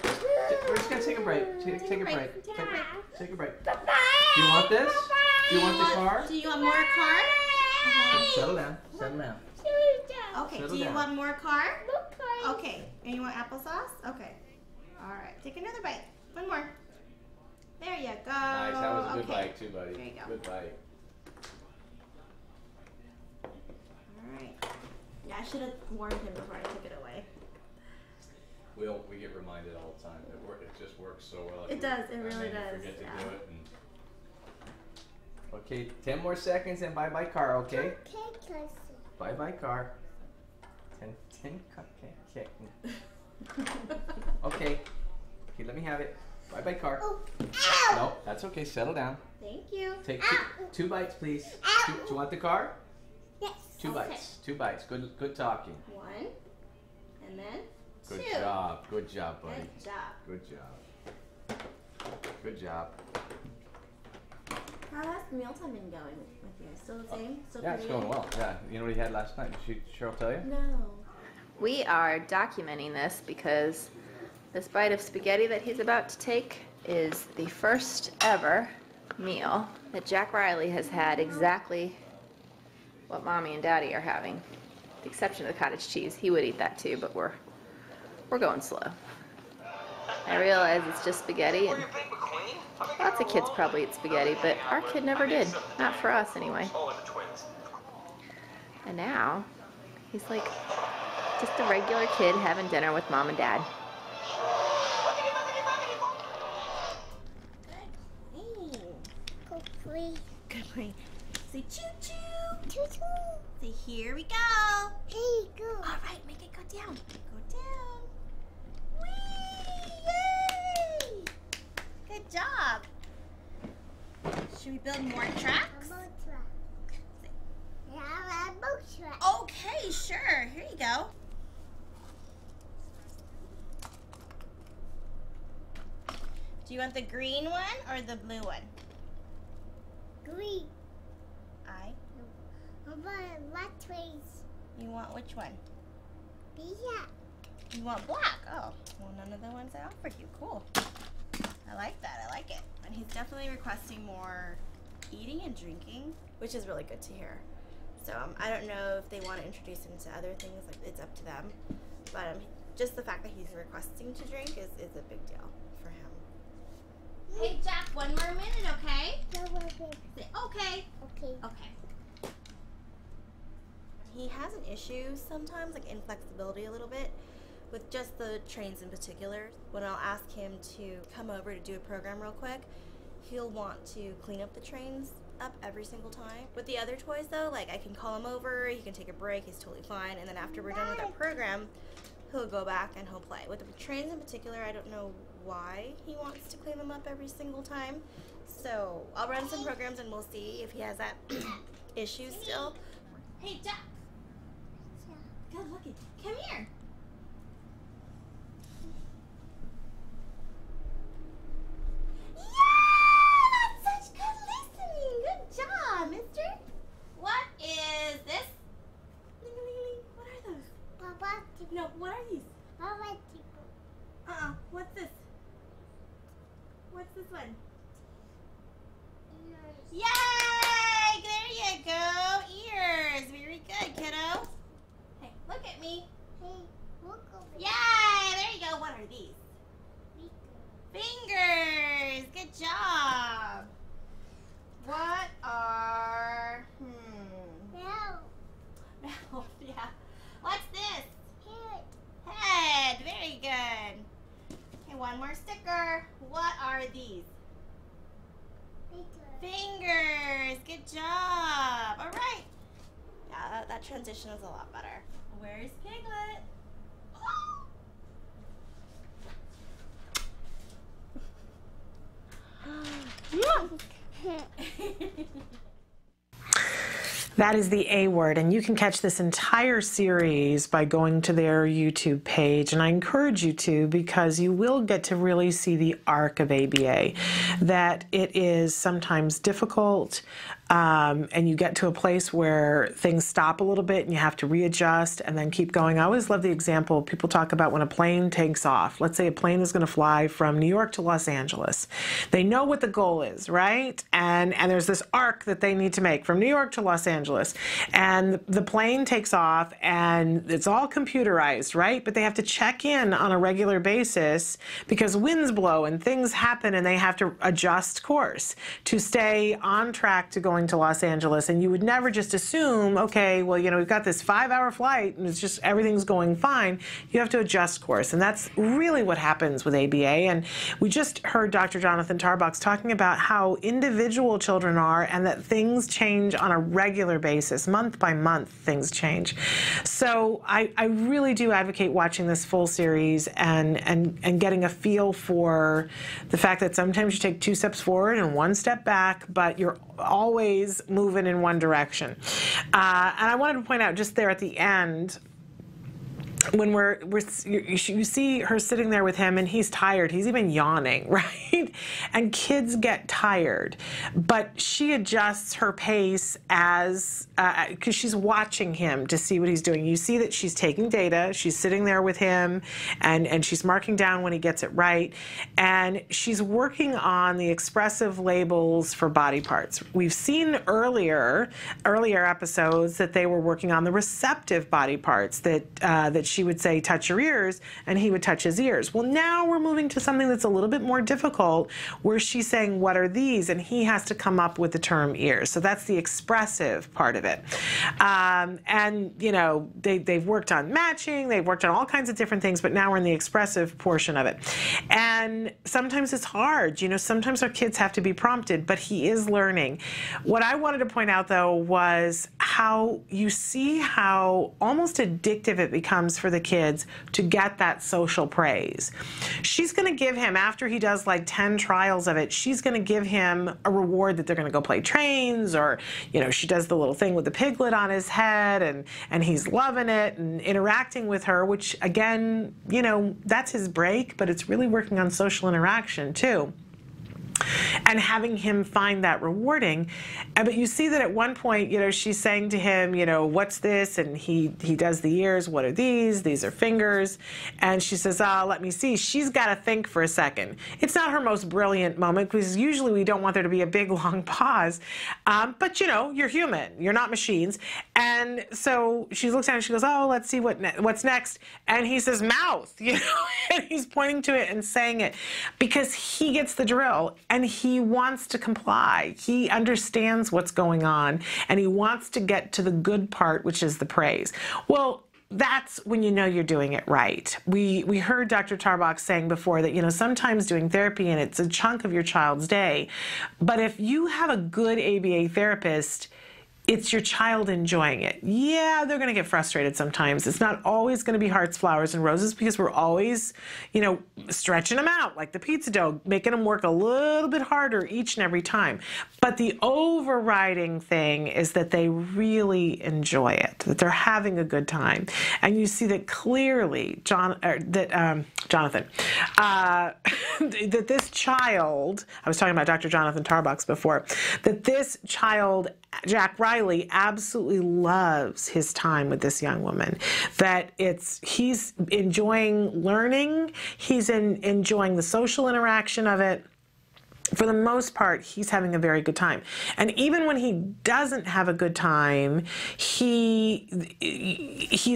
just gonna take a break. Take a break. Take a break. Do you want this? Do you want the car? Do you want more car? Settle down. Settle down. Okay, Settle do you down. want more car? Okay, and you want applesauce? Okay. All right, take another bite. One more. There you go. Nice, that was a good Okay. bite too, buddy. There you go. Good bite. All right. Yeah, I should have warned him before I took it away. We get reminded all the time. It just works so well. It does, it really and then does, You forget to yeah. do it. And Okay, 10 more seconds and bye-bye car, okay? Bye-bye car. 10 okay. Okay. Okay, let me have it. Bye-bye car. No, that's okay. Settle down. Thank you. Take two bites, please. Do you want the car? Yes. Two bites. 2 bites. Good talking. One, and then Good two. job. Good job, buddy. Good job. Good job. Good job. How has mealtime been going with you? Still the same? Still yeah, it's pretty going good? well. Yeah, you know what he had last night? Did Cheryl tell you? No. We are documenting this because this bite of spaghetti that he's about to take is the first ever meal that Jack Riley has had exactly what Mommy and Daddy are having. With the exception of the cottage cheese. He would eat that too, but we're going slow. I realize it's just spaghetti, and lots of kids probably eat spaghetti, but our kid never did. Not for us, anyway. And now, he's like just a regular kid having dinner with Mom and Dad. 3. Good morning. Say choo-choo. Choo-choo. Say here we go. Here we go. All right, make it go down. Go down. Whee! Yay! Good job. Should we build more tracks? A boat track. Yeah, a boat track. Okay, sure. Here you go. Do you want the green one or the blue one? Green. What trees? You want which one? Black. You want black? Oh, well, none of the ones I offered you. Cool. I like that. I like it. And he's definitely requesting more eating and drinking, which is really good to hear. So I don't know if they want to introduce him to other things. Like, it's up to them. But just the fact that he's requesting to drink is a big deal for him. Hey, Jack, 1 more minute, okay? Say, okay. Okay. Okay. He has an issue sometimes, like inflexibility a little bit, with just the trains in particular. When I'll ask him to come over to do a program real quick, he'll want to clean up the trains up every single time. With the other toys though, like I can call him over, he can take a break, he's totally fine, and then after we're done with that program, he'll go back and he'll play. With the trains in particular, I don't know why he wants to clean them up every single time. So I'll run some programs and we'll see if he has that issue still. Hey, Jack. Good looking. Come here. Yeah! That's such good listening. Good job, mister. What is this? What are those? Papa. No, what are these? Papa. What's this? What's this one? Ears. Yay! There you go. Ears. Very good, kiddo. Hey, look at me. Hey, look over. Yay! There you go. What are these? Fingers. Good job. What are... Mouth, yeah. What's this? Head. Head. Very good. Okay, 1 more sticker. What are these? Fingers. Good job. All right. Yeah, that transition was a lot better. Where's Piglet? That is the A word, and you can catch this entire series by going to their YouTube page, and I encourage you to, because you will get to really see the arc of ABA, that it is sometimes difficult, and you get to a place where things stop a little bit and you have to readjust and then keep going. I always love the example people talk about when a plane takes off. Let's say a plane is going to fly from New York to Los Angeles. They know what the goal is, right? And there's this arc that they need to make from New York to Los Angeles. And the plane takes off and it's all computerized, right? But they have to check in on a regular basis because winds blow and things happen and they have to adjust course to stay on track to going to Los Angeles. And you would never just assume, okay, well, you know, we've got this 5-hour flight and it's just everything's going fine. You have to adjust course. And that's really what happens with ABA. And we just heard Dr. Jonathan Tarbox talking about how individual children are and that things change on a regular basis. Month by month, things change. So I really do advocate watching this full series and getting a feel for the fact that sometimes you take 2 steps forward and 1 step back, but you're always moving in one direction. And I wanted to point out just there at the end, when you see her sitting there with him and he's tired, he's even yawning, right? And kids get tired, but she adjusts her pace as, because she's watching him to see what he's doing. You see that she's taking data, she's sitting there with him, and she's marking down when he gets it right, and she's working on the expressive labels for body parts. We've seen earlier episodes that they were working on the receptive body parts that she would say, touch your ears, and he would touch his ears. Well, now we're moving to something that's a little bit more difficult, where she's saying, what are these? And he has to come up with the term ears. So that's the expressive part of it. And, you know, they've worked on matching, they've worked on all kinds of different things, but now we're in the expressive portion of it. And sometimes it's hard. You know, sometimes our kids have to be prompted, but he is learning. What I wanted to point out, though, was how you see how almost addictive it becomes for the kids to get that social praise. She's going to give him, after he does like 10 trials of it, she's going to give him a reward that they're going to go play trains, or, you know, she does the little thing with the piglet on his head, and he's loving it and interacting with her, which, again, you know, that's his break, but it's really working on social interaction too, and having him find that rewarding. But you see that at one point, you know, she's saying to him, you know, what's this? And he does the ears. What are these? These are fingers. And she says, let me see. She's got to think for a second. It's not her most brilliant moment, because usually we don't want there to be a big, long pause. But, you know, you're human. You're not machines. And so she looks at it and she goes, oh, let's see what's next. And he says, mouth, you know, and he's pointing to it and saying it, because he gets the drill. And he wants to comply. He understands what's going on, and he wants to get to the good part, which is the praise. Well, that's when you know you're doing it right. We heard Dr. Tarbox saying before that, you know, sometimes doing therapy, and it's a chunk of your child's day, but if you have a good ABA therapist, it's your child enjoying it. Yeah, they're going to get frustrated sometimes. It's not always going to be hearts, flowers, and roses, because we're always, you know, stretching them out like the pizza dough, making them work a little bit harder each and every time. But the overriding thing is that they really enjoy it, that they're having a good time. And you see that clearly, Jonathan, that this child, I was talking about Dr. Jonathan Tarbox before, that this child, Jack Riley, absolutely loves his time with this young woman, that he's enjoying learning, he's enjoying the social interaction of it. For the most part, he's having a very good time. And even when he doesn't have a good time, he's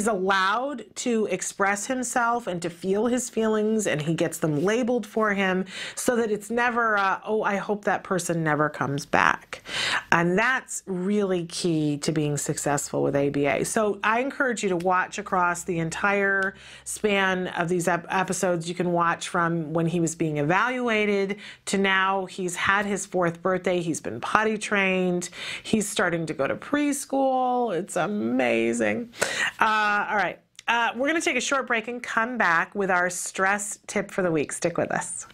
allowed to express himself and to feel his feelings, and he gets them labeled for him, so that it's never, oh, I hope that person never comes back. And that's really key to being successful with ABA. So I encourage you to watch across the entire span of these episodes. You can watch from when he was being evaluated to now. He's had his 4th birthday. He's been potty trained. He's starting to go to preschool. It's amazing. All right. We're going to take a short break and come back with our stress tip for the week. Stick with us.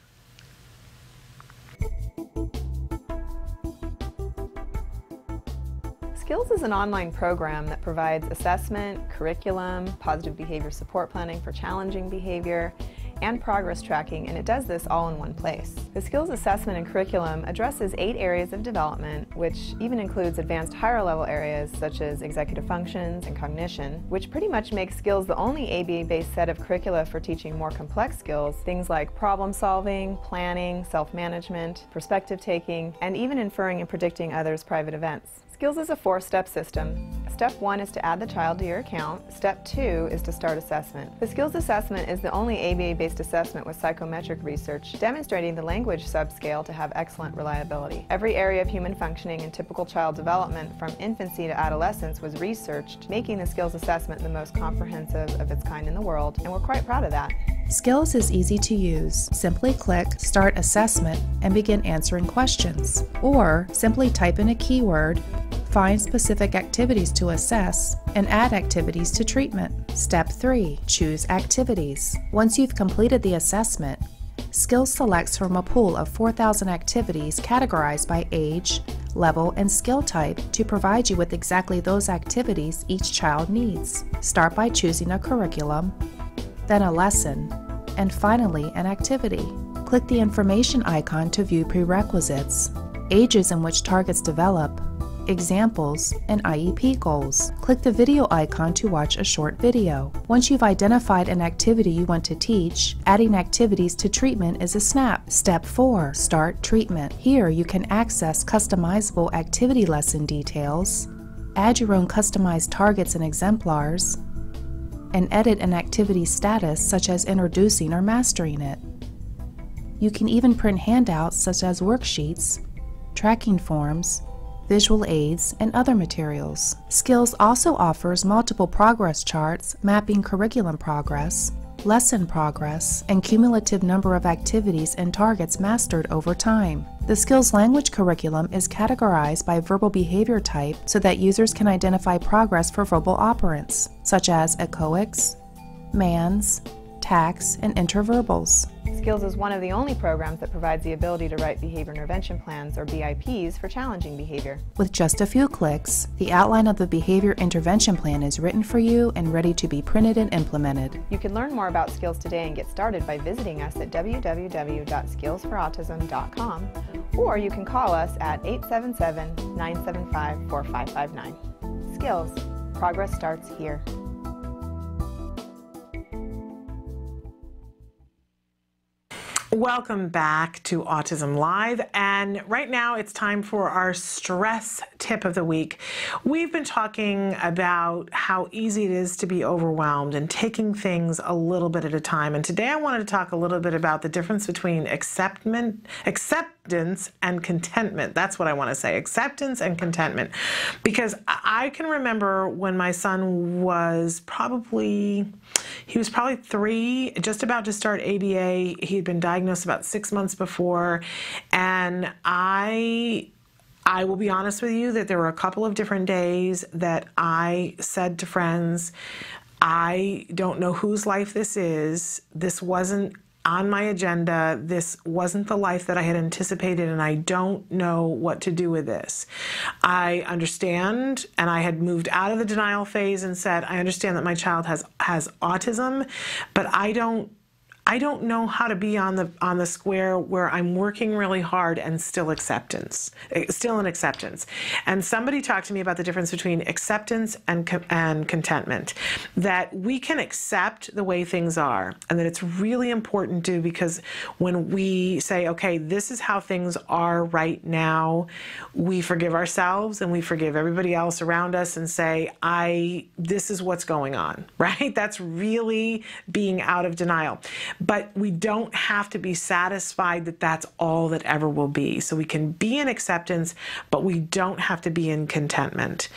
Skills is an online program that provides assessment, curriculum, positive behavior support planning for challenging behavior, and progress tracking, and it does this all in one place. The Skills Assessment and Curriculum addresses 8 areas of development, which even includes advanced higher level areas such as executive functions and cognition, which pretty much makes Skills the only ABA-based set of curricula for teaching more complex skills, things like problem solving, planning, self-management, perspective taking, and even inferring and predicting others' private events. Skills is a 4-step system. Step 1 is to add the child to your account. Step 2 is to start assessment. The Skills Assessment is the only ABA-based assessment with psychometric research demonstrating the language subscale to have excellent reliability. Every area of human functioning and typical child development from infancy to adolescence was researched, making the Skills Assessment the most comprehensive of its kind in the world, and we're quite proud of that. Skills is easy to use. Simply click Start Assessment and begin answering questions. Or simply type in a keyword, find specific activities to assess, and add activities to treatment. Step 3. Choose activities. Once you've completed the assessment, Skills selects from a pool of 4,000 activities categorized by age, level, and skill type to provide you with exactly those activities each child needs. Start by choosing a curriculum, then a lesson, and finally an activity. Click the information icon to view prerequisites, ages in which targets develop, examples, and IEP goals. Click the video icon to watch a short video. Once you've identified an activity you want to teach, adding activities to treatment is a snap. Step 4. Start treatment. Here you can access customizable activity lesson details, add your own customized targets and exemplars, and edit an activity status such as introducing or mastering it. You can even print handouts such as worksheets, tracking forms, visual aids, and other materials. Skills also offers multiple progress charts mapping curriculum progress, lesson progress, and cumulative number of activities and targets mastered over time. The Skills language curriculum is categorized by verbal behavior type so that users can identify progress for verbal operants, such as echoics, mans, tax, and interverbals. Skills is one of the only programs that provides the ability to write behavior intervention plans, or BIPs, for challenging behavior. With just a few clicks, the outline of the behavior intervention plan is written for you and ready to be printed and implemented. You can learn more about Skills today and get started by visiting us at www.skillsforautism.com, or you can call us at 877-975-4559. Skills. Progress starts here. Welcome back to Autism Live, and right now it's time for our stress tip of the week. We've been talking about how easy it is to be overwhelmed and taking things a little bit at a time, and today I wanted to talk a little bit about the difference between acceptance and contentment. That's what I want to say, acceptance and contentment, because I can remember when my son was probably 3, just about to start ABA. He had been diagnosed about 6 months before, and I will be honest with you that there were a couple of different days that I said to friends, I don't know whose life this is. This wasn't on my agenda. This wasn't the life that I had anticipated, and I don't know what to do with this. I understand, and I had moved out of the denial phase and said, I understand that my child has autism, but I don't know how to be on the square where I'm working really hard and still in acceptance. And somebody talked to me about the difference between acceptance and contentment, that we can accept the way things are, and that it's really important to, because when we say, okay, this is how things are right now, we forgive ourselves and we forgive everybody else around us and say, this is what's going on, right? That's really being out of denial. But we don't have to be satisfied that that's all that ever will be. So we can be in acceptance, but we don't have to be in contentment.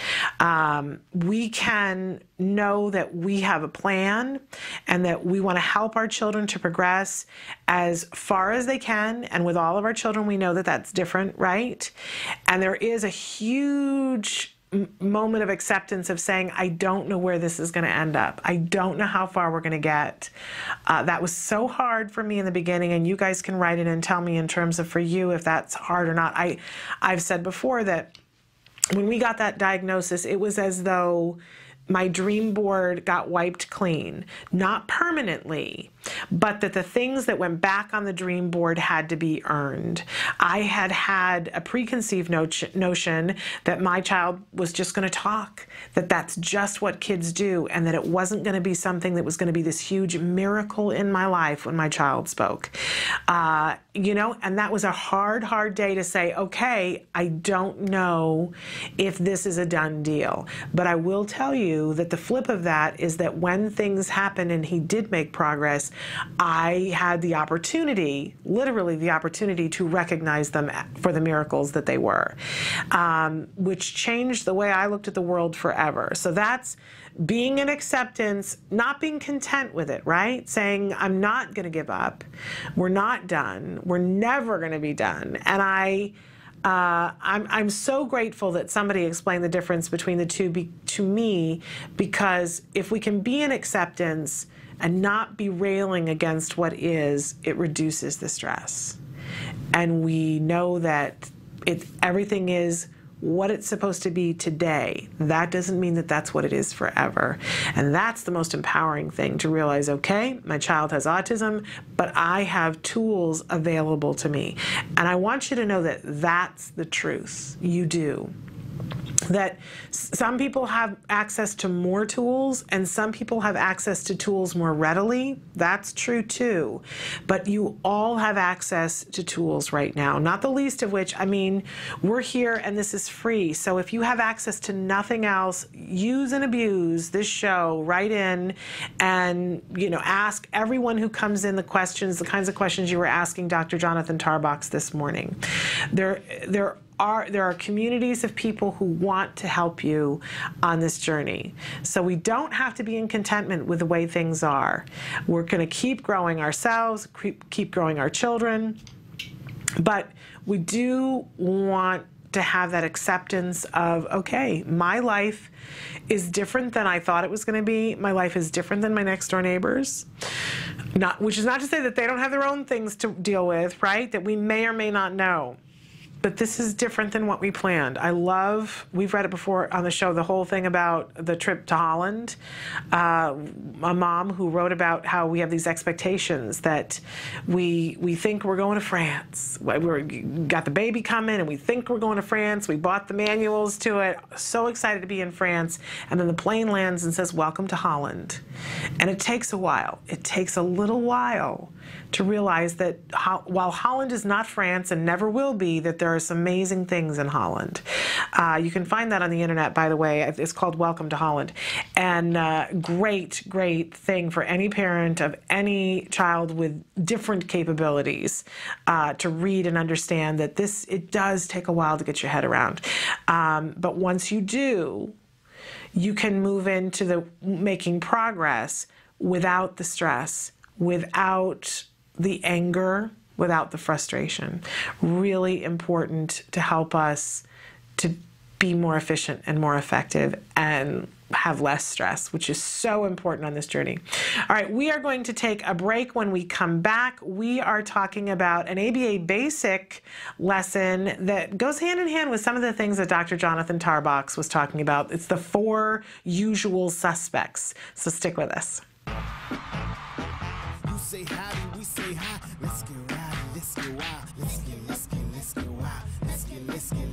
We can know that we have a plan and that we want to help our children to progress as far as they can. And with all of our children, we know that that's different, right? And there is a huge moment of acceptance of saying, I don't know where this is going to end up. I don't know how far we're going to get. That was so hard for me in the beginning, and you guys can write it and tell me in terms of for you if that's hard or not. I've said before that when we got that diagnosis, it was as though my dream board got wiped clean, not permanently, but that the things that went back on the dream board had to be earned. I had a preconceived notion that my child was just going to talk, that that's just what kids do, and that it wasn't going to be something that was going to be this huge miracle in my life when my child spoke. And that was a hard day to say, okay, I don't know if this is a done deal. But I will tell you that the flip of that is that when things happened and he did make progress, I had the opportunity, literally the opportunity, to recognize them for the miracles that they were, which changed the way I looked at the world forever. So that's being in acceptance, not being content with it, right? Saying, I'm not going to give up. We're not done. We're never going to be done. And I'm so grateful that somebody explained the difference between the two to me, because if we can be in acceptance and not be railing against what is, it reduces the stress. And we know that everything is what it's supposed to be today. That doesn't mean that that's what it is forever. And that's the most empowering thing, to realize, okay, my child has autism, but I have tools available to me. And I want you to know that that's the truth. You do. that some people have access to more tools and some people have access to tools more readily. That's true too. But you all have access to tools right now, not the least of which, I mean, we're here and this is free. So if you have access to nothing else, use and abuse this show, write in and, you know, ask everyone who comes in the questions, the kinds of questions you were asking Dr. Jonathan Tarbox this morning. There are communities of people who want to help you on this journey. So we don't have to be in contentment with the way things are. We're going to keep growing ourselves, keep growing our children, but we do want to have that acceptance of, okay, my life is different than I thought it was going to be. My life is different than my next door neighbor's. Which is not to say that they don't have their own things to deal with, right? That we may or may not know. But this is different than what we planned. We've read it before on the show, the whole thing about the trip to Holland. A mom who wrote about how we have these expectations that we think we're going to France. We got the baby coming and we think we're going to France. We bought the manuals to it, so excited to be in France. And then the plane lands and says, welcome to Holland. And it takes a while. It takes a little while to realize that while Holland is not France and never will be, that there are some amazing things in Holland. You can find that on the internet, by the way. It's called Welcome to Holland. And great thing for any parent of any child with different capabilities to read and understand that it does take a while to get your head around. But once you do, you can move into the making progress without the stress, without the anger, without the frustration. Really important to help us to be more efficient and more effective and have less stress, which is so important on this journey. All right, we are going to take a break. When we come back, we are talking about an ABA basic lesson that goes hand in hand with some of the things that Dr. Jonathan Tarbox was talking about. It's the 4 usual suspects. So stick with us. You say howdy, we say hi. Let's get rowdy, let's get wild. Let's get wild.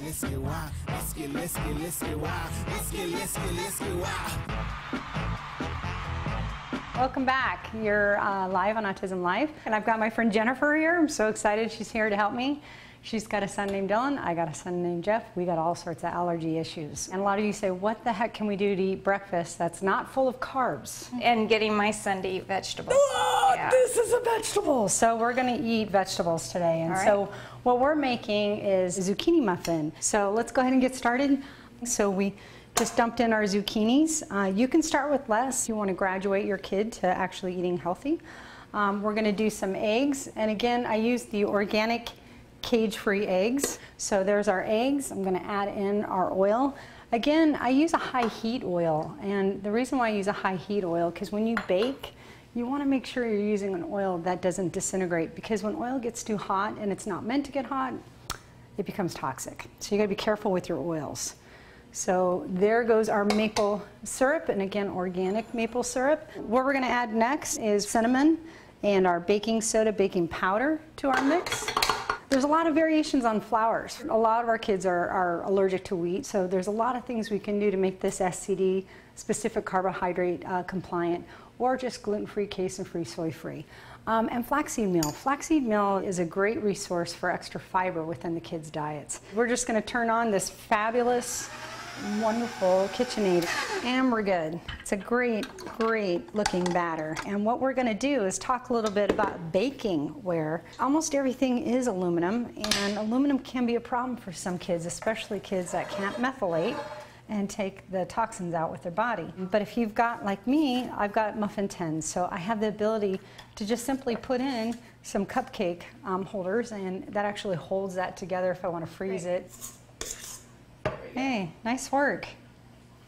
Let's get wild. Let's get wild. Let's get wild. Welcome back. You're live on Autism Live, and I've got my friend Jennifer here. I'm so excited she's here to help me. She's got a son named Dylan. I got a son named Jeff. We got all sorts of allergy issues. And a lot of you say, what the heck can we do to eat breakfast that's not full of carbs? And getting my son to eat vegetables. Oh, Yeah. This is a vegetable. So we're going to eat vegetables today. And so what we're making is a zucchini muffin. So let's go ahead and get started. So we just dumped in our zucchinis. You can start with less if you want to graduate your kid to actually eating healthy. We're going to do some eggs. And again, I use the organic cage-free eggs. So there's our eggs. I'm going to add in our oil. Again, I use a high heat oil, and the reason why I use a high heat oil, because when you bake, you want to make sure you're using an oil that doesn't disintegrate, because when oil gets too hot and it's not meant to get hot, it becomes toxic. So you got to be careful with your oils. So there goes our maple syrup, and again, organic maple syrup. What we're going to add next is cinnamon and our baking soda, baking powder to our mix. There's a lot of variations on flours. A lot of our kids are allergic to wheat, so there's a lot of things we can do to make this SCD, specific carbohydrate compliant, or just gluten-free, casein-free, soy-free. And flaxseed meal. Flaxseed meal is a great resource for extra fiber within the kids' diets. We're just going to turn on this fabulous, wonderful KitchenAid, and we're good. It's a great looking batter. And what we're going to do is talk a little bit about baking, where almost everything is aluminum, and aluminum can be a problem for some kids, especially kids that can't methylate and take the toxins out with their body. But if you've got, like me, I've got muffin tins, so I have the ability to just simply put in some cupcake holders, and that actually holds that together if I want to freeze it. Hey, nice work.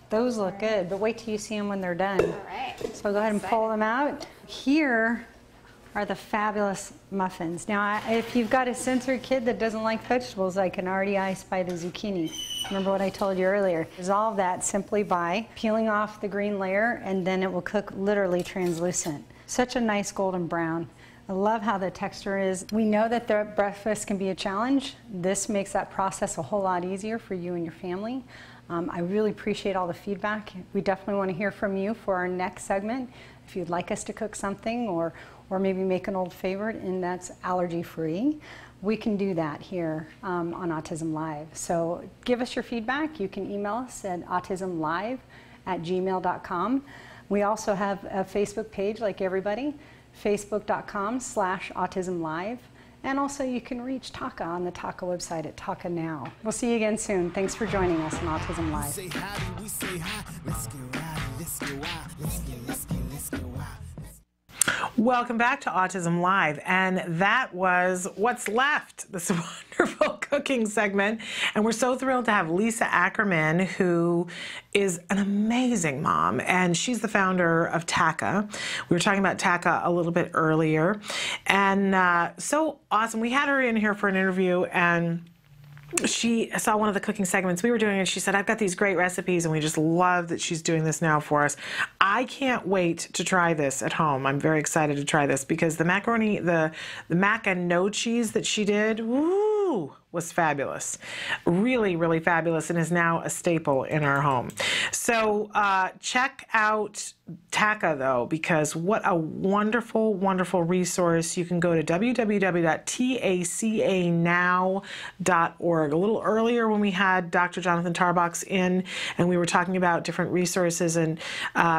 Those look good, but wait till you see them when they're done. All right. So go ahead and pull them out. Here are the fabulous muffins. Now, if you've got a sensory kid that doesn't like vegetables, I can already ice by the zucchini. Remember what I told you earlier. Dissolve that simply by peeling off the green layer, and then it will cook literally translucent. Such a nice golden brown. I love how the texture is. We know that the breakfast can be a challenge. This makes that process a whole lot easier for you and your family. I really appreciate all the feedback. We definitely want to hear from you for our next segment. If you'd like us to cook something or maybe make an old favorite and that's allergy-free, we can do that here on Autism Live. So give us your feedback. You can email us at autismlive@gmail.com. We also have a Facebook page like everybody, facebook.com/autismlive. And also you can reach Taka on the Taka website at Taka Now. We'll see you again soon. Thanks for joining us on Autism Live. Welcome back to Autism Live, and that was What's Left, this wonderful cooking segment. And we're so thrilled to have Lisa Ackerman, who is an amazing mom, and she's the founder of Taka. We were talking about Taka a little bit earlier, and so awesome. We had her in here for an interview, and she saw one of the cooking segments we were doing, and she said, I've got these great recipes, and we just love that she's doing this now for us. I can't wait to try this at home. I'm very excited to try this because the macaroni, the mac and no cheese that she did, woo, was fabulous. Really, really fabulous, and is now a staple in our home. So check out Taka, though, because what a wonderful, wonderful resource. You can go to www.tacanow.org. A little earlier when we had Dr. Jonathan Tarbox in, and we were talking about different resources, and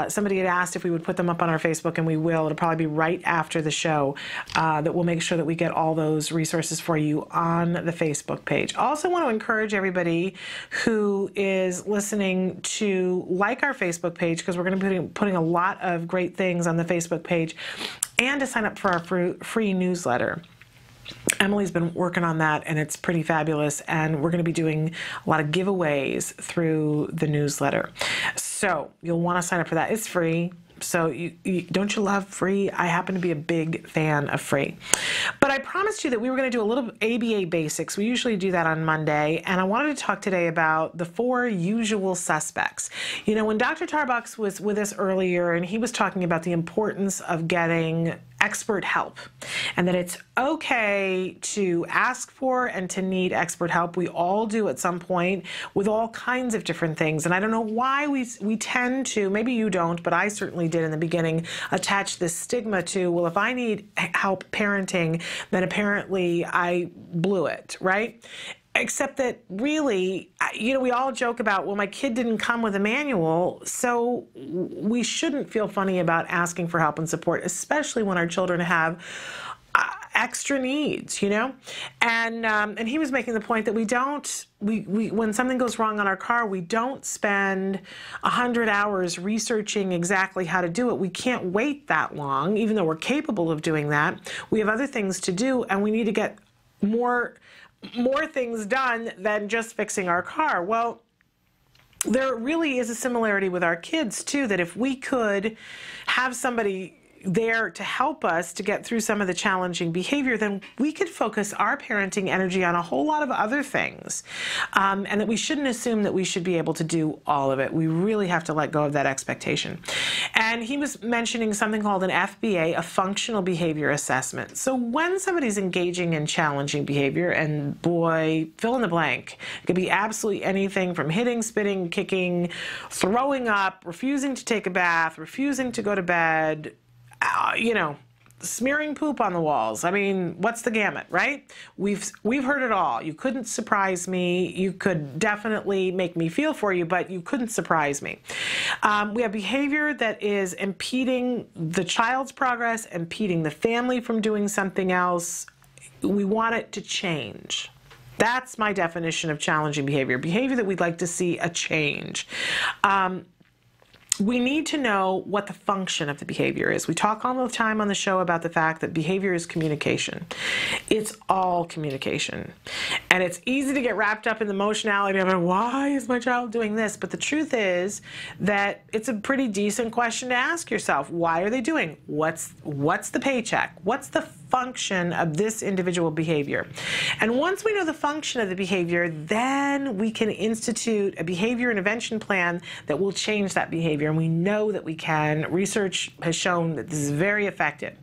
somebody had asked if we would put them up on our Facebook, and we will. It'll probably be right after the show that we'll make sure that we get all those resources for you on the Facebook page. Also want to encourage everybody who is listening to like our Facebook page, because we're going to be putting a lot of great things on the Facebook page, and to sign up for our free newsletter. Emily's been working on that, and it's pretty fabulous, and we're going to be doing a lot of giveaways through the newsletter. So you'll want to sign up for that. It's free. So don't you love free? I happen to be a big fan of free. But I promised you that we were going to do a little ABA basics. We usually do that on Monday, and I wanted to talk today about the 4 usual suspects. You know, when Dr. Tarbox was with us earlier, and he was talking about the importance of getting expert help, and that it's okay to ask for and to need expert help. We all do at some point with all kinds of different things. And I don't know why we tend to, maybe you don't, but I certainly did in the beginning, attach this stigma to, well, if I need help parenting, then apparently I blew it, right? Except that really, you know, we all joke about, well, my kid didn't come with a manual, so we shouldn't feel funny about asking for help and support, especially when our children have extra needs, you know? And he was making the point that we when something goes wrong on our car, we don't spend 100 hours researching exactly how to do it. We can't wait that long, even though we're capable of doing that. We have other things to do, and we need to get more things done than just fixing our car. Well, there really is a similarity with our kids too, that if we could have somebody there to help us to get through some of the challenging behavior, then we could focus our parenting energy on a whole lot of other things. And that we shouldn't assume that we should be able to do all of it. We really have to let go of that expectation. And he was mentioning something called an FBA, a functional behavior assessment. So when somebody's engaging in challenging behavior, and boy, fill in the blank, it could be absolutely anything from hitting, spitting, kicking, throwing up, refusing to take a bath, refusing to go to bed, you know, smearing poop on the walls. I mean, what's the gamut, right? We've heard it all. You couldn't surprise me. You could definitely make me feel for you, but you couldn't surprise me. We have behavior that is impeding the child's progress, impeding the family from doing something else. We want it to change. That's my definition of challenging behavior. Behavior that we'd like to see a change. We need to know what the function of the behavior is. We talk all the time on the show about the fact that behavior is communication. It's all communication. And it's easy to get wrapped up in the emotionality of, why is my child doing this? But the truth is that it's a pretty decent question to ask yourself. Why are they doing? What's the paycheck? What's the function of this individual behavior? And once we know the function of the behavior, then we can institute a behavior intervention plan that will change that behavior. And we know that we can. Research has shown that this is very effective.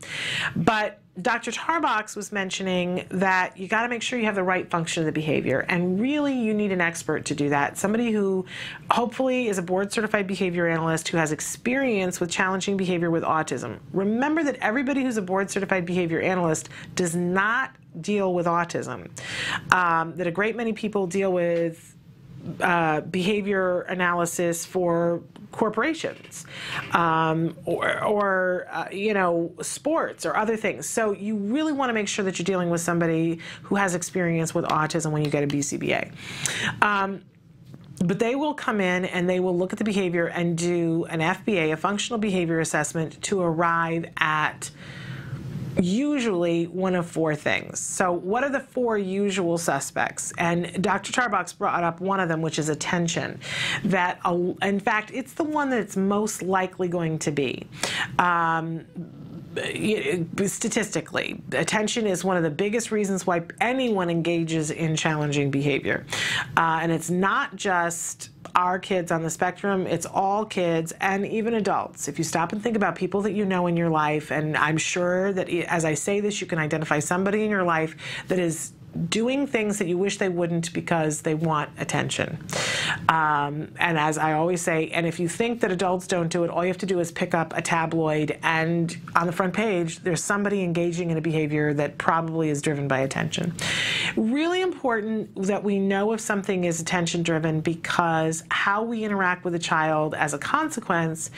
But Dr. Tarbox was mentioning that you got to make sure you have the right function of the behavior, and really you need an expert to do that. Somebody who hopefully is a board-certified behavior analyst who has experience with challenging behavior with autism. Remember that everybody who's a board-certified behavior analyst does not deal with autism. That a great many people deal with behavior analysis for corporations or you know, sports or other things. So you really want to make sure that you're dealing with somebody who has experience with autism when you get a BCBA. But they will come in and they will look at the behavior and do an FBA, a functional behavior assessment, to arrive at usually one of four things. So what are the four usual suspects? And Dr. Tarbox brought up one of them, which is attention. That, in fact, it's the one that it's most likely going to be. Statistically, attention is one of the biggest reasons why anyone engages in challenging behavior. And it's not just our kids on the spectrum, it's all kids and even adults. If you stop and think about people that you know in your life, and I'm sure that as I say this, you can identify somebody in your life that is doing things that you wish they wouldn't because they want attention. And as I always say, and if you think that adults don't do it, all you have to do is pick up a tabloid, and on the front page there's somebody engaging in a behavior that probably is driven by attention. Really important that we know if something is attention driven, because how we interact with a child as a consequence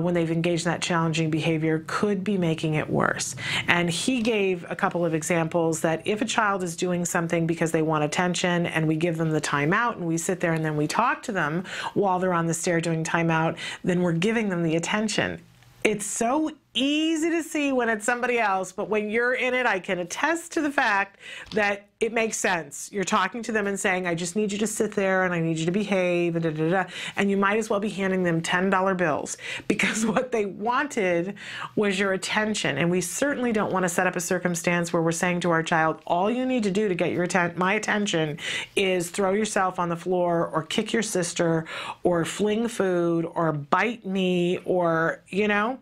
when they've engaged in that challenging behavior could be making it worse. And he gave a couple of examples that if a child is doing something because they want attention and we give them the timeout and we sit there and then we talk to them while they're on the stair doing timeout, then we're giving them the attention. It's so easy to see when it's somebody else, but when you're in it, I can attest to the fact that it makes sense. You're talking to them and saying, I just need you to sit there and I need you to behave, and da-da-da-da. And you might as well be handing them $10 bills, because what they wanted was your attention. And we certainly don't want to set up a circumstance where we're saying to our child, all you need to do to get your my attention is throw yourself on the floor or kick your sister or fling food or bite me, or, you know,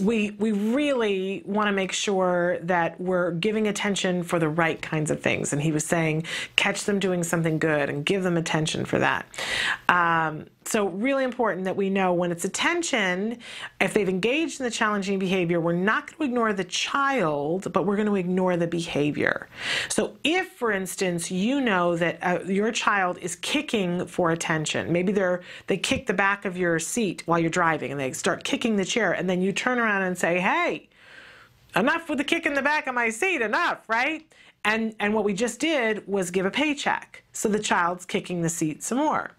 we really want to make sure that we're giving attention for the right kinds of things. And he was saying, catch them doing something good and give them attention for that. So really important that we know when it's attention, if they've engaged in the challenging behavior, we're not going to ignore the child, but we're going to ignore the behavior. So if, for instance, you know that your child is kicking for attention, maybe they kick the back of your seat while you're driving and they start kicking the chair, and then you turn around and say, hey, enough with the kick in the back of my seat, enough, right? And what we just did was give a paycheck. So the child's kicking the seat some more.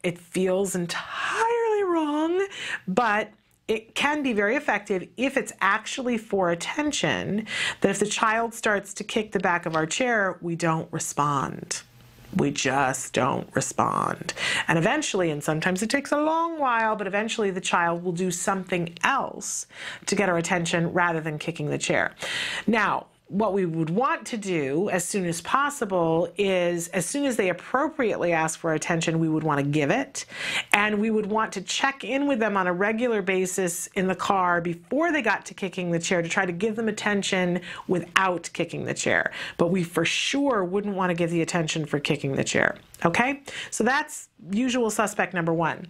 It feels entirely wrong, but it can be very effective if it's actually for attention, that if the child starts to kick the back of our chair, we don't respond. We just don't respond. And eventually, and sometimes it takes a long while, but eventually the child will do something else to get our attention rather than kicking the chair. Now, what we would want to do as soon as possible is, as soon as they appropriately ask for attention, we would want to give it. And we would want to check in with them on a regular basis in the car before they got to kicking the chair to try to give them attention without kicking the chair. But we for sure wouldn't want to give the attention for kicking the chair. Okay? So that's usual suspect number one.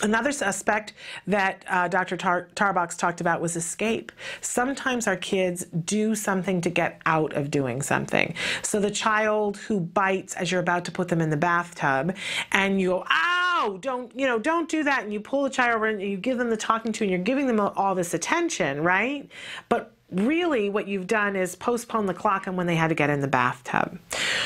Another suspect that Dr. Tarbox talked about was escape. Sometimes our kids do something to get out of doing something. So the child who bites as you're about to put them in the bathtub, and you go, ow, don't do that, and you pull the child over and you give them the talking to, and you're giving them all this attention, right? But really what you've done is postpone the clock on when they had to get in the bathtub.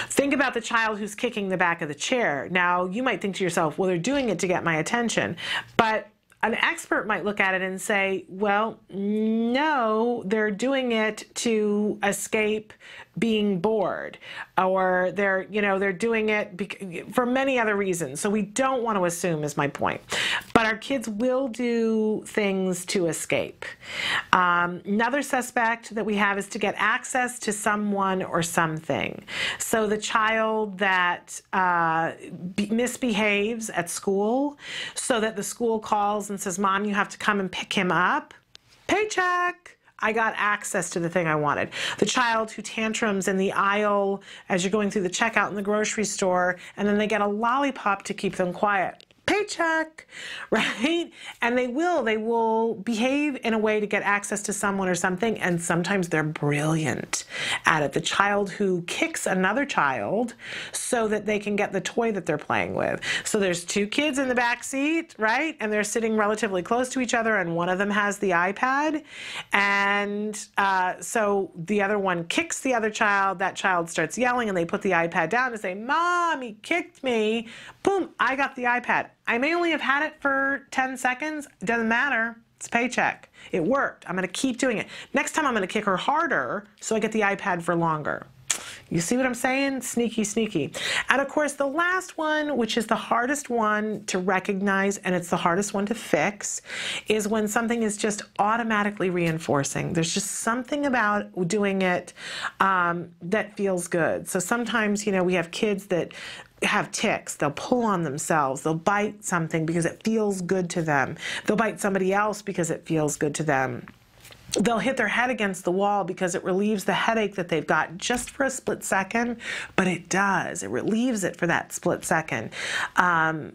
Think about the child who's kicking the back of the chair. Now, you might think to yourself, well, they're doing it to get my attention. But an expert might look at it and say, well, no, they're doing it to escape being bored, or they're doing it for many other reasons. So we don't want to assume, is my point. But our kids will do things to escape. Another suspect that we have is to get access to someone or something. So the child that misbehaves at school, so that the school calls and says, Mom, you have to come and pick him up. Paycheck. I got access to the thing I wanted. The child who tantrums in the aisle as you're going through the checkout in the grocery store, and then they get a lollipop to keep them quiet. Paycheck, right? And they will behave in a way to get access to someone or something, and sometimes they're brilliant at it. The child who kicks another child so that they can get the toy that they're playing with. So there's two kids in the back seat, right? And they're sitting relatively close to each other, and one of them has the iPad, and so the other one kicks the other child. That child starts yelling, and they put the iPad down and say, "Mom, he kicked me." Boom, I got the iPad. I may only have had it for 10 seconds. It doesn't matter. It's paycheck. It worked. I'm going to keep doing it. Next time I'm going to kick her harder so I get the iPad for longer. You see what I'm saying? Sneaky, sneaky. And of course, the last one, which is the hardest one to recognize, and it's the hardest one to fix, is when something is just automatically reinforcing. There's just something about doing it that feels good. So sometimes, you know, we have kids that have tics. They'll pull on themselves. They'll bite something because it feels good to them. They'll bite somebody else because it feels good to them. They'll hit their head against the wall because it relieves the headache that they've got just for a split second, but it does. It relieves it for that split second. Dr.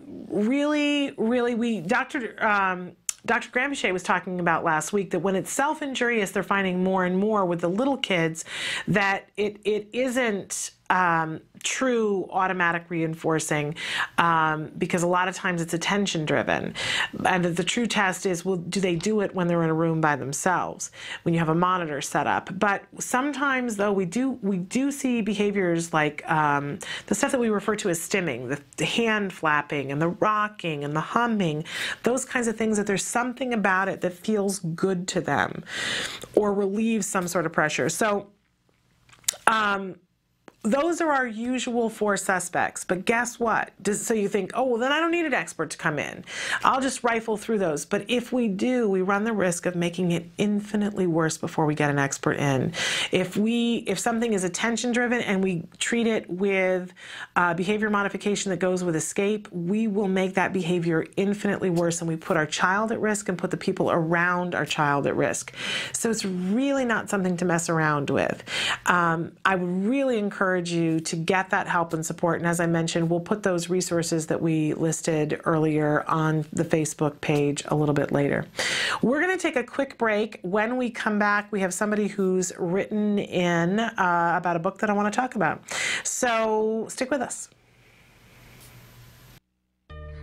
Graham-Pichet was talking about last week that when it's self-injurious, they're finding more and more with the little kids that it isn't true automatic reinforcing because a lot of times it's attention driven. And the true test is, well, do they do it when they're in a room by themselves, when you have a monitor set up? But sometimes, though, we do see behaviors like the stuff that we refer to as stimming, the hand flapping and the rocking and the humming, those kinds of things, that there's something about it that feels good to them or relieves some sort of pressure. So those are our usual four suspects, but guess what? So you think, oh, well, then I don't need an expert to come in. I'll just rifle through those. But if we do, we run the risk of making it infinitely worse before we get an expert in. If something is attention-driven and we treat it with behavior modification that goes with escape, we will make that behavior infinitely worse, and we put our child at risk and put the people around our child at risk. So it's really not something to mess around with. I would really encourage you to get that help and support. And as I mentioned, we'll put those resources that we listed earlier on the Facebook page a little bit later. We're going to take a quick break. When we come back, we have somebody who's written in about a book that I want to talk about. So stick with us.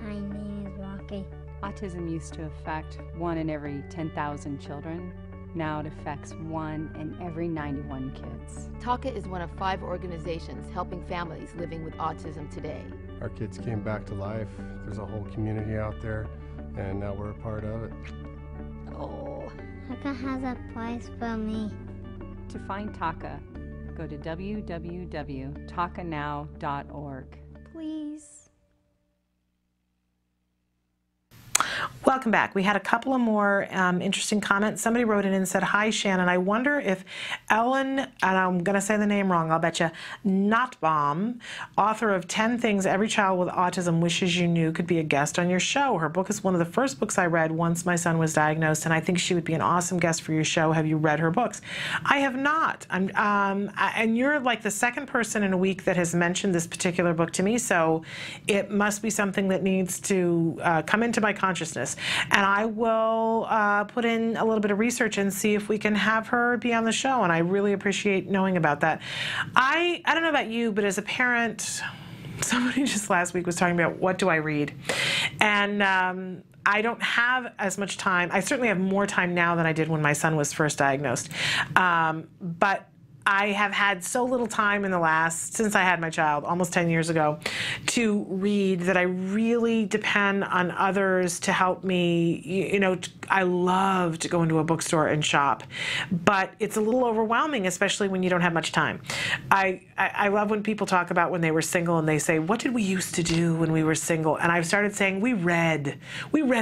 My name is Rocky. Autism used to affect 1 in every 10,000 children. Now it affects 1 in every 91 kids. TACA is one of 5 organizations helping families living with autism today. Our kids came back to life. There's a whole community out there, and now we're a part of it. Oh. TACA has a prize for me. To find TACA, go to www.tacanow.org. Please. Welcome back. We had a couple of more interesting comments. Somebody wrote in and said, "Hi, Shannon. I wonder if Ellen," and I'm going to say the name wrong, I'll bet you, Notbaum, author of 10 Things Every Child with Autism Wishes You Knew, could be a guest on your show. Her book is one of the first books I read once my son was diagnosed, and I think she would be an awesome guest for your show. Have you read her books? I have not. And you're like the second person in a week that has mentioned this particular book to me, so it must be something that needs to come into my consciousness. And I will put in a little bit of research and see if we can have her be on the show, and I really appreciate knowing about that. I don't know about you, but as a parent, somebody just last week was talking about what do I read, and I don't have as much time. I certainly have more time now than I did when my son was first diagnosed, but I have had so little time in the since I had my child, almost 10 years ago, to read, that I really depend on others to help me. You know, I love to go into a bookstore and shop, but it's a little overwhelming, especially when you don't have much time. I love when people talk about when they were single and they say, what did we used to do when we were single? And I've started saying, we read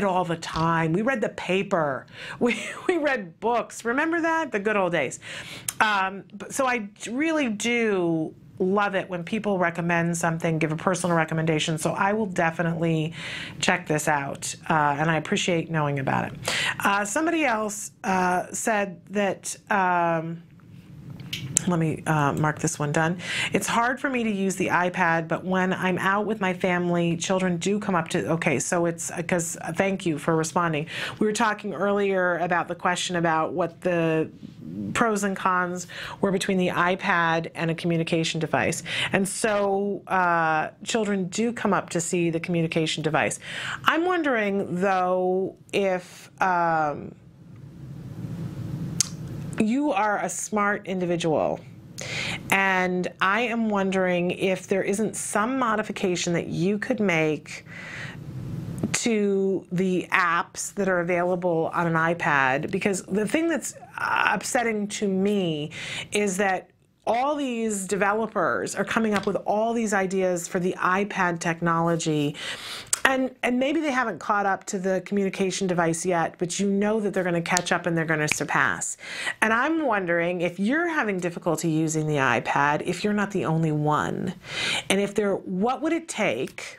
all the time. We read the paper. We read books. Remember that? The good old days. So I really do love it when people recommend something, give a personal recommendation. So I will definitely check this out, and I appreciate knowing about it. Somebody else said that, let me mark this one done. It's hard for me to use the iPad, but when I'm out with my family, children do come up to, okay, so it's because, thank you for responding. We were talking earlier about the question about what the pros and cons were between the iPad and a communication device. And so children do come up to see the communication device. I'm wondering, though, if you are a smart individual, and I am wondering if there isn't some modification that you could make to the apps that are available on an iPad, because the thing that's upsetting to me is that all these developers are coming up with all these ideas for the iPad technology, and maybe they haven't caught up to the communication device yet, but you know that they're going to catch up and they're going to surpass. And I'm wondering if you're having difficulty using the iPad, if you're not the only one, and if there, what would it take?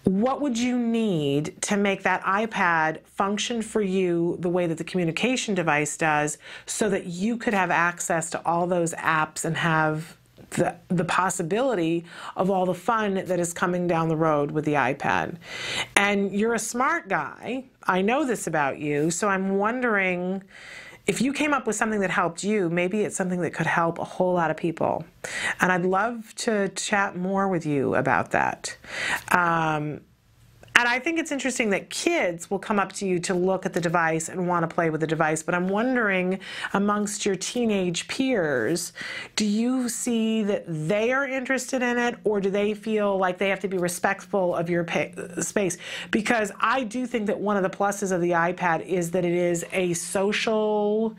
What would you need to make that iPad function for you the way that the communication device does, so that you could have access to all those apps and have the possibility of all the fun that is coming down the road with the iPad? And you're a smart guy. I know this about you, so I'm wondering if you came up with something that helped you, maybe it's something that could help a whole lot of people. And I'd love to chat more with you about that. And I think it's interesting that kids will come up to you to look at the device and want to play with the device, but I'm wondering, amongst your teenage peers, do you see that they are interested in it, or do they feel like they have to be respectful of your space? Because I do think that one of the pluses of the iPad is that it is a social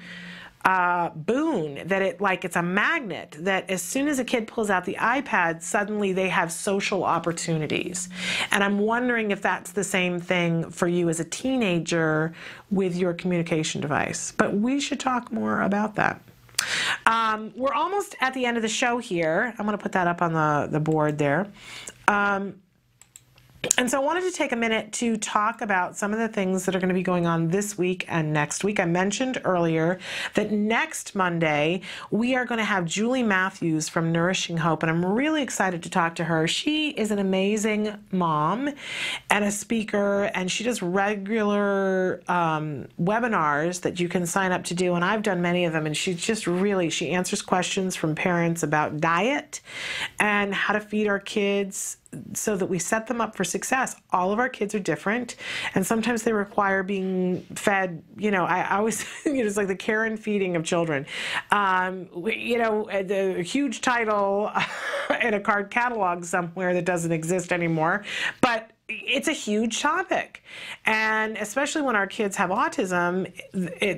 boon, that it's a magnet, that as soon as a kid pulls out the iPad, suddenly they have social opportunities. And I'm wondering if that's the same thing for you as a teenager with your communication device. But we should talk more about that. We're almost at the end of the show here. I'm going to put that up on the board there. And so I wanted to take a minute to talk about some of the things that are going to be going on this week and next week. I mentioned earlier that next Monday we are going to have Julie Matthews from Nourishing Hope, and I'm really excited to talk to her. She is an amazing mom and a speaker, and she does regular webinars that you can sign up to do, and I've done many of them, and she answers questions from parents about diet and how to feed our kids so that we set them up for success. All of our kids are different, and sometimes they require being fed, I always think it's like the care and feeding of children. The huge title in a card catalog somewhere that doesn't exist anymore, but it's a huge topic. And especially when our kids have autism,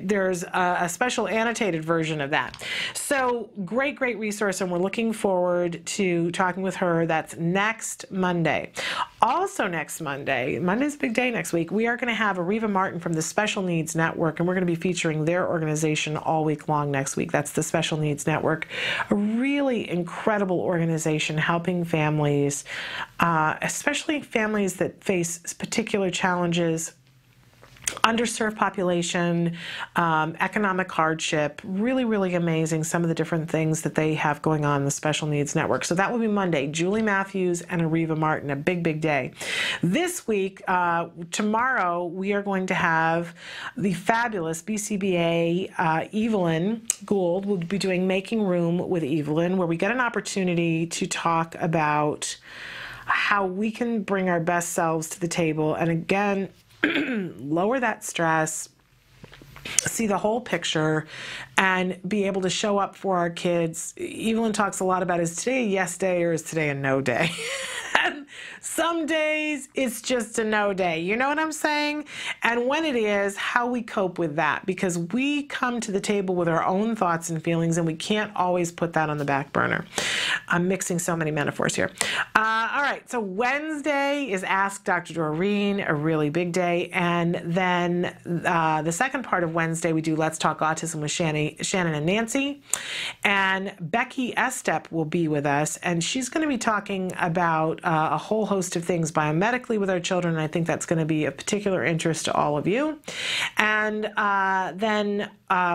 there's a special annotated version of that. So great resource, and we're looking forward to talking with her. That's next Monday. Also next Monday, Monday's a big day next week, we are going to have Ariva Martin from the Special Needs Network, and we're going to be featuring their organization all week long next week. That's the Special Needs Network, a really incredible organization helping families, especially families that face particular challenges, underserved population, economic hardship. Really amazing, some of the different things that they have going on in the Special Needs Network. So that will be Monday. Julie Matthews and Ariva Martin, a big day. This week, tomorrow, we are going to have the fabulous BCBA Evelyn Gould. We'll be doing Making Room with Evelyn, where we get an opportunity to talk about how we can bring our best selves to the table, and again, lower that stress, see the whole picture, and be able to show up for our kids. Evelyn talks a lot about, is today a yes day or is today a no day? And some days it's just a no day. You know what I'm saying? And when it is, how we cope with that, because we come to the table with our own thoughts and feelings, and we can't always put that on the back burner. I'm mixing so many metaphors here. All right, so Wednesday is Ask Dr. Doreen, a really big day. And then the second part of Wednesday, we do Let's Talk Autism with Shannon and Nancy. And Becky Estep will be with us, and she's going to be talking about a whole host of things biomedically with our children, and I think that's going to be of particular interest to all of you. And then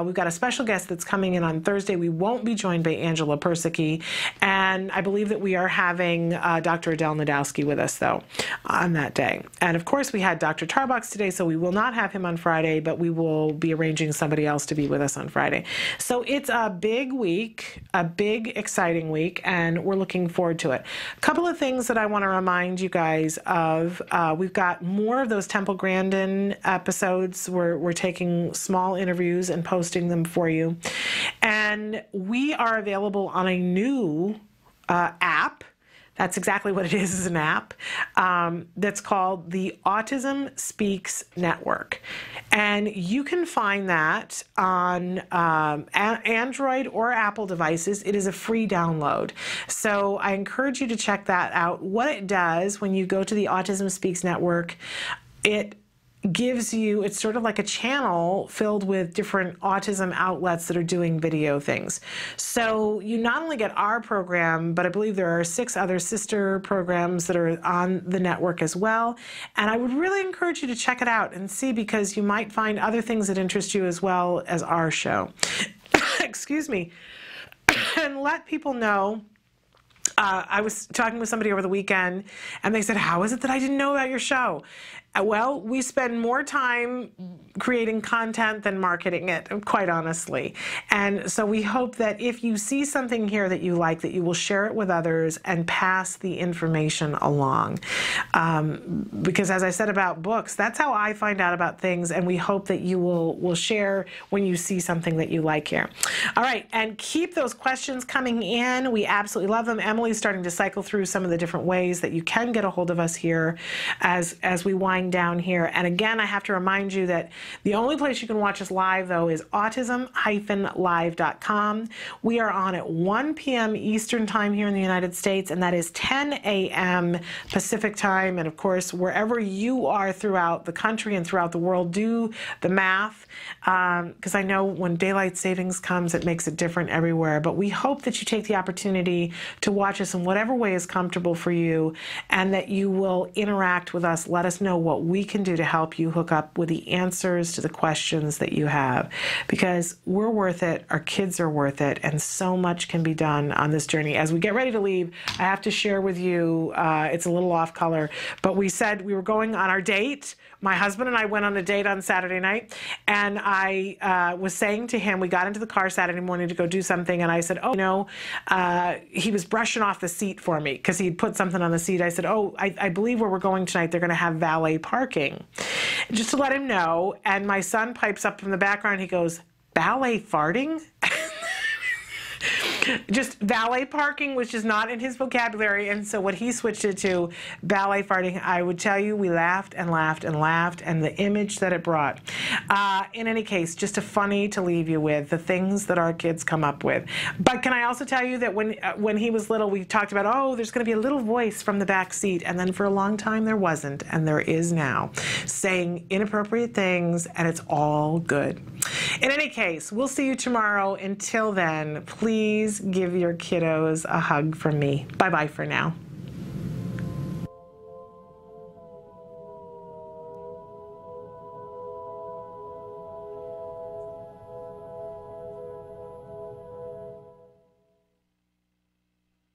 we've got a special guest that's coming in on Thursday. We won't be joined by Angela Persicki, and I believe that we are having Dr. Adele Nadowski with us, though, on that day. And of course, we had Dr. Tarbox today, so we will not have him on Friday, but we will be arranging somebody else to be with us on Friday. So it's a big week, a big, exciting week, and we're looking forward to it. A couple of things that I want to remind you guys of. We've got more of those Temple Grandin episodes. We're taking small interviews and posting them for you. And we are available on a new app. That's exactly what it is an app that's called the Autism Speaks Network. And you can find that on Android or Apple devices. It is a free download. So I encourage you to check that out. What it does when you go to the Autism Speaks Network, it gives you, it's sort of like a channel filled with different autism outlets that are doing video things. So you not only get our program, but I believe there are 6 other sister programs that are on the network as well. And I would really encourage you to check it out and see, because you might find other things that interest you as well as our show. Excuse me. And let people know. I was talking with somebody over the weekend, and they said, how is it that I didn't know about your show? Well, we spend more time creating content than marketing it, quite honestly. And so we hope that if you see something here that you like, that you will share it with others and pass the information along. Because as I said about books, that's how I find out about things, and we hope that you will share when you see something that you like here. All right, and keep those questions coming in. We absolutely love them. Emily's starting to cycle through some of the different ways that you can get a hold of us here as we wind down here. And again, I have to remind you that the only place you can watch us live, though, is autism-live.com. We are on at 1 p.m. Eastern Time here in the United States, and that is 10 a.m. Pacific Time. And of course, wherever you are throughout the country and throughout the world, do the math, because I know when daylight savings comes, it makes it different everywhere. But we hope that you take the opportunity to watch us in whatever way is comfortable for you, and that you will interact with us. Let us know what we can do to help you hook up with the answers to the questions that you have, because we're worth it, our kids are worth it, and so much can be done on this journey. As we get ready to leave, I have to share with you, it's a little off color, but we said we were going on our date. My husband and I went on a date on Saturday night, and I was saying to him, we got into the car Saturday morning to go do something, and I said, oh, you know, he was brushing off the seat for me because he'd put something on the seat. I said, oh, I believe where we're going tonight, they're going to have valet parking. Just to let him know, and my son pipes up from the background, he goes, valet farting? Just valet parking, which is not in his vocabulary, and so what he switched it to, valet farting. I would tell you, we laughed and laughed and laughed, and the image that it brought. In any case, just a funny to leave you with, the things that our kids come up with. But can I also tell you that when he was little, we talked about, oh, there's going to be a little voice from the back seat, and then for a long time there wasn't, and there is now, saying inappropriate things, and it's all good. In any case, we'll see you tomorrow. Until then, please give your kiddos a hug from me. Bye-bye for now.